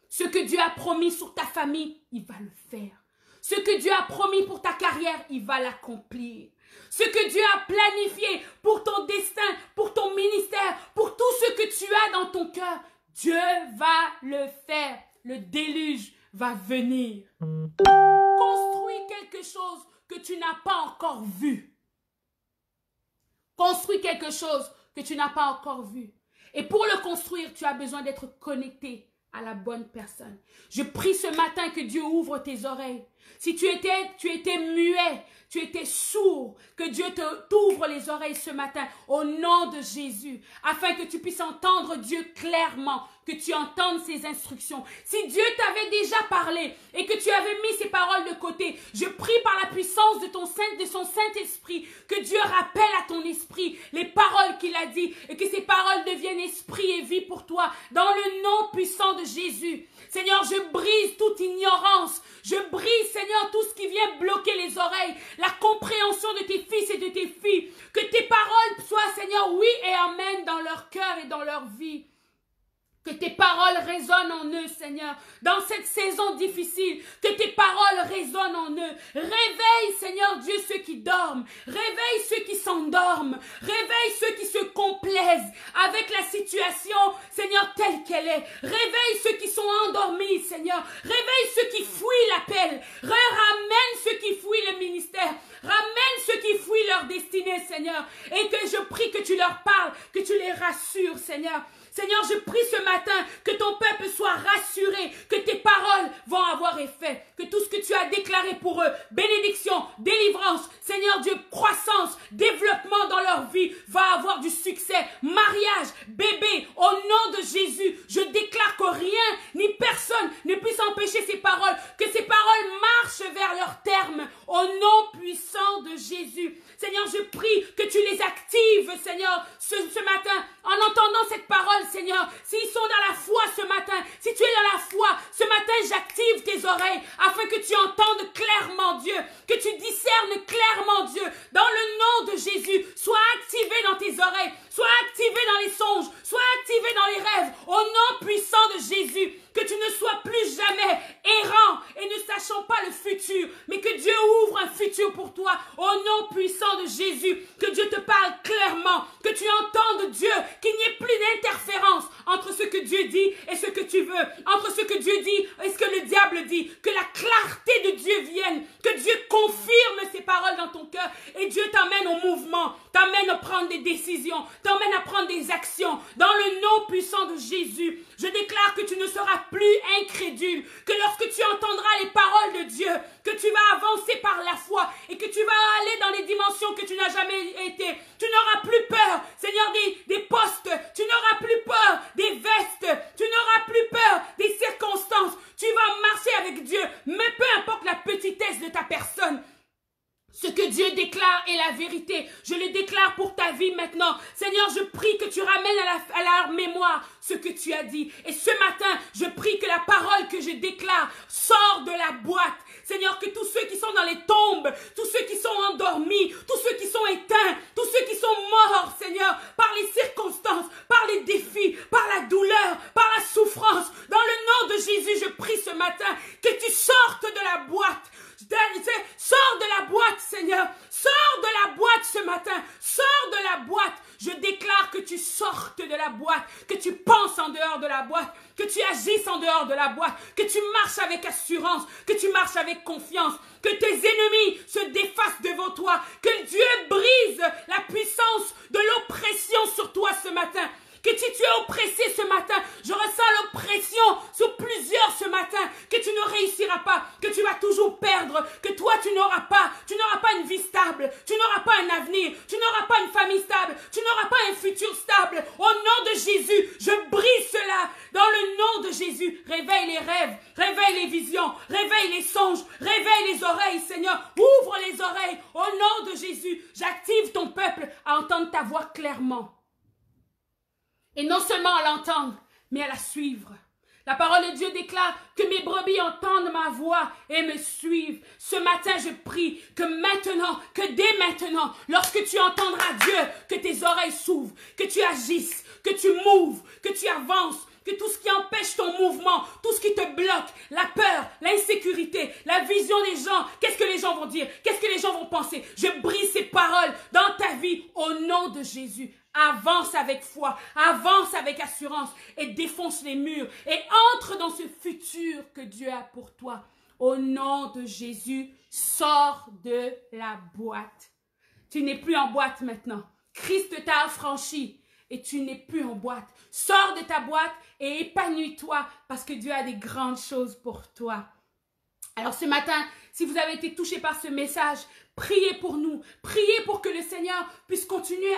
Ce que Dieu a promis sur ta famille, il va le faire. Ce que Dieu a promis pour ta carrière, il va l'accomplir. Ce que Dieu a planifié pour ton destin, pour ton ministère, pour tout ce que tu as dans ton cœur, Dieu va le faire. Le déluge va venir. Construis quelque chose que tu n'as pas encore vu. Construis quelque chose que tu n'as pas encore vu. Et pour le construire, tu as besoin d'être connecté à la bonne personne. Je prie ce matin que Dieu ouvre tes oreilles. Si tu étais muet, tu étais sourd, que Dieu t'ouvre les oreilles ce matin au nom de Jésus, afin que tu puisses entendre Dieu clairement, que tu entendes ses instructions. Si Dieu t'avait déjà parlé et que tu avais mis ses paroles de côté, je prie par la puissance de son Saint-Esprit que Dieu rappelle à ton esprit les paroles qu'il a dit et que ces paroles deviennent esprit et vie pour toi dans le nom puissant de Jésus. Seigneur, je brise toute ignorance. Je brise, Seigneur, tout ce qui vient bloquer les oreilles, la compréhension de tes fils et de tes filles. Que tes paroles soient, Seigneur, oui et amen dans leur cœur et dans leur vie. Que tes paroles résonnent en eux, Seigneur, dans cette saison difficile. Que tes paroles résonnent en eux. Réveille, Seigneur Dieu, ceux qui dorment. Réveille ceux qui s'endorment. Réveille ceux qui se complaisent avec la situation, Seigneur, telle qu'elle est. Réveille ceux qui sont endormis, Seigneur. Réveille ceux qui fuient l'appel. Ramène ceux qui fuient le ministère. Ramène ceux qui fuient leur destinée, Seigneur. Et que je prie que tu leur parles, que tu les rassures, Seigneur. Seigneur, je prie ce matin que ton peuple soit rassuré, que tes paroles vont avoir effet, que tout ce que tu as déclaré pour eux, bénédiction, délivrance, Seigneur Dieu, croissance, développement dans leur vie, va avoir du succès, mariage, bébé, au nom de Jésus, je déclare que rien ni personne ne puisse empêcher ces paroles, que ces paroles marchent vers leur terme, au nom puissant de Jésus. Seigneur, je prie que tu les actives, Seigneur, ce matin, en entendant cette parole, Seigneur. S'ils sont dans la foi ce matin, si tu es dans la foi, ce matin, j'active tes oreilles afin que tu entendes clairement Dieu, que tu discernes clairement Dieu. Dans le nom de Jésus, sois activé dans tes oreilles, sois activé dans les songes, sois activé dans les rêves, au nom puissant de Jésus. Que tu ne sois plus jamais errant et ne sachant pas le futur, mais que Dieu ouvre un futur pour toi au nom puissant de Jésus. Que Dieu te parle clairement, que tu entendes Dieu, qu'il n'y ait plus d'interférence entre ce que Dieu dit et ce que tu veux, entre ce que Dieu dit et ce que le diable dit. Que la clarté de Dieu vienne, que Dieu confirme ses paroles dans ton cœur et Dieu t'amène au mouvement, t'amène à prendre des décisions, t'amène à prendre des actions. Dans le nom puissant de Jésus, je déclare que tu ne seras plus incrédule, que lorsque tu entendras les paroles de Dieu, que tu vas avancer par la foi et que tu vas aller dans les dimensions que tu n'as jamais été. Tu n'auras plus peur, Seigneur, des postes, tu n'auras plus peur des vestes, tu n'auras plus peur des circonstances. Tu vas marcher avec Dieu, mais peu importe la petitesse de ta personne. Ce que Dieu déclare est la vérité. Je le déclare pour ta vie maintenant. Seigneur, je prie que tu ramènes à la mémoire ce que tu as dit. Et ce matin, je prie que la parole que je déclare sort de la boîte. Seigneur, que tous ceux qui sont dans les tombes, tous ceux qui sont endormis, tous ceux qui sont éteints, tous ceux qui sont morts, Seigneur, par les circonstances, par les défis, par la douleur, par la souffrance, dans le nom de Jésus, je prie ce matin que tu sortes de la boîte. Sors de la boîte, Seigneur. Sors de la boîte ce matin. Sors de la boîte. Je déclare que tu sortes de la boîte, que tu penses en dehors de la boîte, que tu agisses en dehors de la boîte, que tu marches avec assurance, que tu marches avec confiance, que tes ennemis se défacent devant toi, que Dieu brise la puissance de l'oppression sur toi ce matin. Que si tu es oppressé ce matin, je ressens l'oppression sur plusieurs ce matin, que tu ne réussiras pas, que tu vas toujours perdre, que toi tu n'auras pas une vie stable, tu n'auras pas un avenir, tu n'auras pas une famille stable, tu n'auras pas un futur stable. Au nom de Jésus, je brise cela. Dans le nom de Jésus, réveille les rêves, réveille les visions, réveille les songes, réveille les oreilles, Seigneur. Ouvre les oreilles. Au nom de Jésus, j'active ton peuple à entendre ta voix clairement. Et non seulement à l'entendre, mais à la suivre. La parole de Dieu déclare que mes brebis entendent ma voix et me suivent. Ce matin, je prie que maintenant, que dès maintenant, lorsque tu entendras Dieu, que tes oreilles s'ouvrent, que tu agisses, que tu moves, que tu avances, que tout ce qui empêche ton mouvement, tout ce qui te bloque, la peur, l'insécurité, la vision des gens, qu'est-ce que les gens vont dire, qu'est-ce que les gens vont penser, je brise ces paroles dans ta vie au nom de Jésus. Avance avec foi, avance avec assurance et défonce les murs et entre dans ce futur que Dieu a pour toi. Au nom de Jésus, sors de la boîte. Tu n'es plus en boîte maintenant. Christ t'a affranchi et tu n'es plus en boîte. Sors de ta boîte et épanouis-toi parce que Dieu a des grandes choses pour toi. Alors ce matin, si vous avez été touché par ce message, priez pour nous. Priez pour que le Seigneur puisse continuer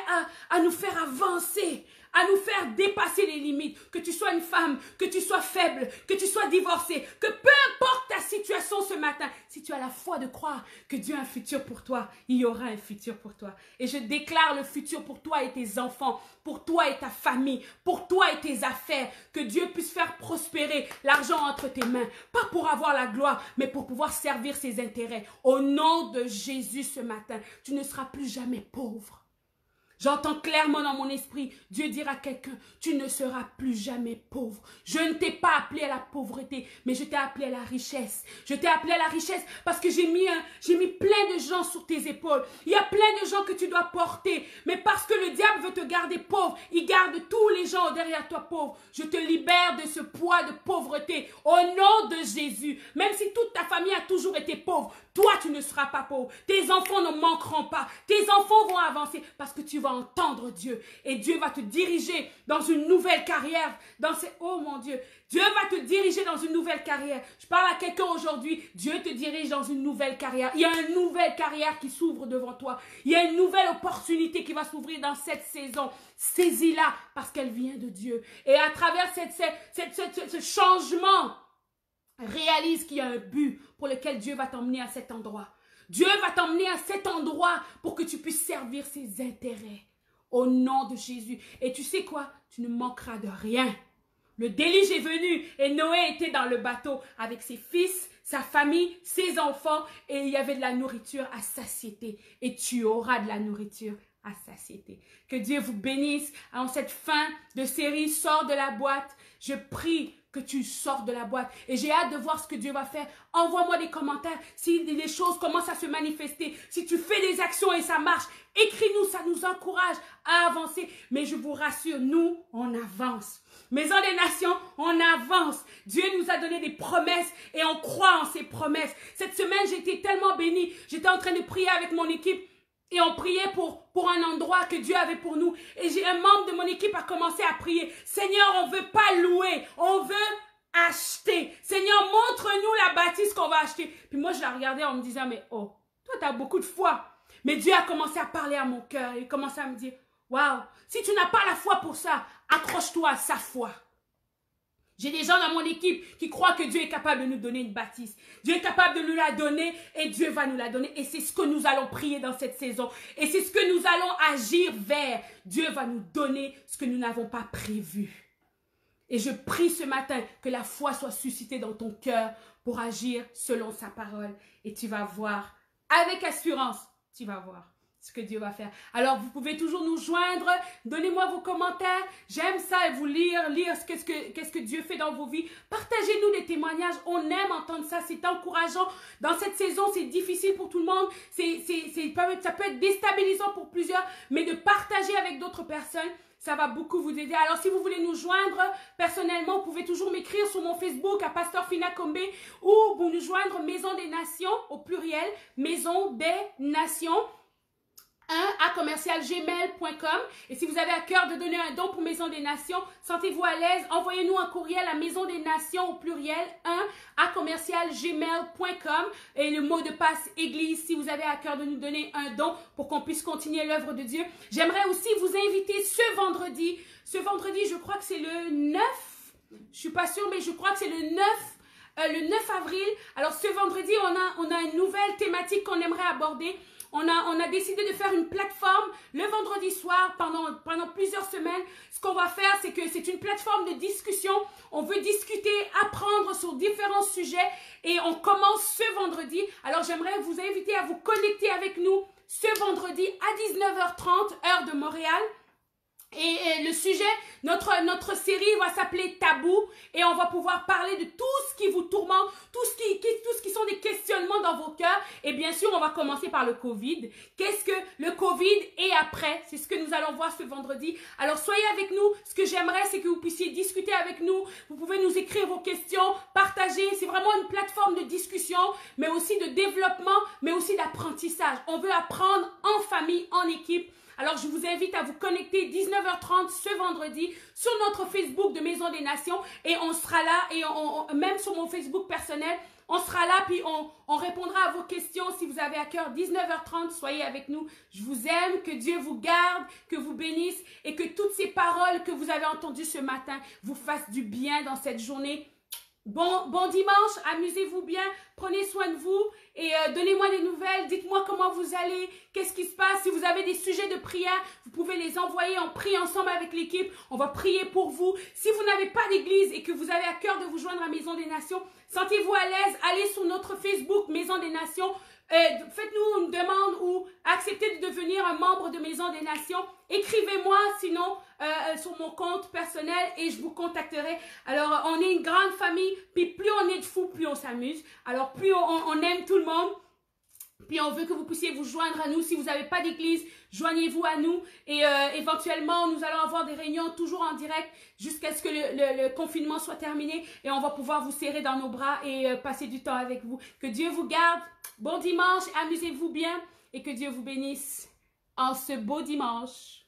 à nous faire avancer, à nous faire dépasser les limites. Que tu sois une femme, que tu sois faible, que tu sois divorcée, que peu importe ta situation ce matin, si tu as la foi de croire que Dieu a un futur pour toi, il y aura un futur pour toi. Et je déclare le futur pour toi et tes enfants, pour toi et ta famille, pour toi et tes affaires. Que Dieu puisse faire prospérer l'argent entre tes mains. Pas pour avoir la gloire, mais pour pouvoir servir ses intérêts. Au nom de Jésus ce matin, tu ne seras plus jamais pauvre. J'entends clairement dans mon esprit, Dieu dire à quelqu'un, tu ne seras plus jamais pauvre. Je ne t'ai pas appelé à la pauvreté, mais je t'ai appelé à la richesse. Je t'ai appelé à la richesse parce que j'ai mis plein de gens sur tes épaules. Il y a plein de gens que tu dois porter, mais parce que le diable veut te garder pauvre, il garde tous les gens derrière toi pauvres. Je te libère de ce poids de pauvreté au nom de Jésus. Même si toute ta famille a toujours été pauvre, toi tu ne seras pas pauvre. Tes enfants ne manqueront pas. Tes enfants vont avancer parce que tu vas entendre Dieu et Dieu va te diriger dans une nouvelle carrière. Oh mon Dieu, Dieu va te diriger dans une nouvelle carrière. Je parle à quelqu'un aujourd'hui, Dieu te dirige dans une nouvelle carrière. Il y a une nouvelle carrière qui s'ouvre devant toi. Il y a une nouvelle opportunité qui va s'ouvrir dans cette saison. Saisis-la parce qu'elle vient de Dieu. Et à travers ce changement, réalise qu'il y a un but pour lequel Dieu va t'emmener à cet endroit. Dieu va t'emmener à cet endroit pour que tu puisses servir ses intérêts. Au nom de Jésus. Et tu sais quoi? Tu ne manqueras de rien. Le déluge est venu et Noé était dans le bateau avec ses fils, sa famille, ses enfants et il y avait de la nourriture à satiété. Et tu auras de la nourriture à satiété. Que Dieu vous bénisse en cette fin de série. Sors de la boîte. Je prie que tu sors de la boîte. Et j'ai hâte de voir ce que Dieu va faire. Envoie-moi des commentaires si les choses commencent à se manifester. Si tu fais des actions et ça marche, écris-nous, ça nous encourage à avancer. Mais je vous rassure, nous, on avance. Maison des Nations, on avance. Dieu nous a donné des promesses et on croit en ces promesses. Cette semaine, j'ai été tellement bénie. J'étais en train de prier avec mon équipe. Et on priait pour un endroit que Dieu avait pour nous. Et j'ai un membre de mon équipe a commencé à prier. Seigneur, on ne veut pas louer, on veut acheter. Seigneur, montre-nous la bâtisse qu'on va acheter. Puis moi, je la regardais en me disant, mais oh, toi, tu as beaucoup de foi. Mais Dieu a commencé à parler à mon cœur. Il a commencé à me dire, waouh, si tu n'as pas la foi pour ça, accroche-toi à sa foi. J'ai des gens dans mon équipe qui croient que Dieu est capable de nous donner une bâtisse. Dieu est capable de nous la donner et Dieu va nous la donner. Et c'est ce que nous allons prier dans cette saison. Et c'est ce que nous allons agir vers. Dieu va nous donner ce que nous n'avons pas prévu. Et je prie ce matin que la foi soit suscitée dans ton cœur pour agir selon sa parole. Et tu vas voir, avec assurance, tu vas voir ce que Dieu va faire. Alors, vous pouvez toujours nous joindre. Donnez-moi vos commentaires. J'aime ça et vous lire qu'est-ce que Dieu fait dans vos vies. Partagez-nous des témoignages. On aime entendre ça. C'est encourageant. Dans cette saison, c'est difficile pour tout le monde. Ça peut être déstabilisant pour plusieurs. Mais de partager avec d'autres personnes, ça va beaucoup vous aider. Alors, si vous voulez nous joindre personnellement, vous pouvez toujours m'écrire sur mon Facebook à Pasteur Fina Kombe ou vous nous joindre Maison des Nations au pluriel, Maison des Nations. @gmail.com. Et si vous avez à cœur de donner un don pour Maison des Nations, sentez-vous à l'aise, envoyez-nous un courriel à Maison des Nations au pluriel, @gmail.com et le mot de passe Église si vous avez à cœur de nous donner un don pour qu'on puisse continuer l'œuvre de Dieu. J'aimerais aussi vous inviter ce vendredi, je crois que c'est le 9, je suis pas sûre, mais je crois que c'est le 9 avril. Alors ce vendredi, on a une nouvelle thématique qu'on aimerait aborder. On a décidé de faire une plateforme le vendredi soir pendant plusieurs semaines. Ce qu'on va faire, c'est que c'est une plateforme de discussion. On veut discuter, apprendre sur différents sujets et on commence ce vendredi. Alors, j'aimerais vous inviter à vous connecter avec nous ce vendredi à 19h30, heure de Montréal. Et le sujet, notre série va s'appeler Tabou. pouvoir parler de tout ce qui vous tourmente, tout ce qui sont des questionnements dans vos cœurs. Et bien sûr, on va commencer par le Covid. Qu'est-ce que le Covid et après? C'est ce que nous allons voir ce vendredi. Alors, soyez avec nous. Ce que j'aimerais, c'est que vous puissiez discuter avec nous. Vous pouvez nous écrire vos questions, partager. C'est vraiment une plateforme de discussion, mais aussi de développement, mais aussi d'apprentissage. On veut apprendre en famille, en équipe. Alors, je vous invite à vous connecter 19h30 ce vendredi sur notre Facebook de Maison des Nations et on sera là et même sur mon Facebook personnel, on sera là puis on répondra à vos questions si vous avez à cœur. 19h30, soyez avec nous. Je vous aime, que Dieu vous garde, que vous bénisse et que toutes ces paroles que vous avez entendues ce matin vous fassent du bien dans cette journée. Bon dimanche, amusez-vous bien, prenez soin de vous et donnez-moi des nouvelles, dites-moi comment vous allez, qu'est-ce qui se passe. Si vous avez des sujets de prière, vous pouvez les envoyer, on prie ensemble avec l'équipe, on va prier pour vous. Si vous n'avez pas d'église et que vous avez à cœur de vous joindre à Maison des Nations, sentez-vous à l'aise, allez sur notre Facebook Maison des Nations, faites-nous une demande ou acceptez de devenir un membre de Maison des Nations. Écrivez-moi sinon sur mon compte personnel et je vous contacterai. Alors, on est une grande famille, puis plus on est de fous, plus on s'amuse. Alors, plus on aime tout le monde. Puis on veut que vous puissiez vous joindre à nous. Si vous n'avez pas d'église, joignez-vous à nous. Et éventuellement, nous allons avoir des réunions toujours en direct jusqu'à ce que le confinement soit terminé. Et on va pouvoir vous serrer dans nos bras et passer du temps avec vous. Que Dieu vous garde. Bon dimanche, amusez-vous bien et que Dieu vous bénisse en ce beau dimanche.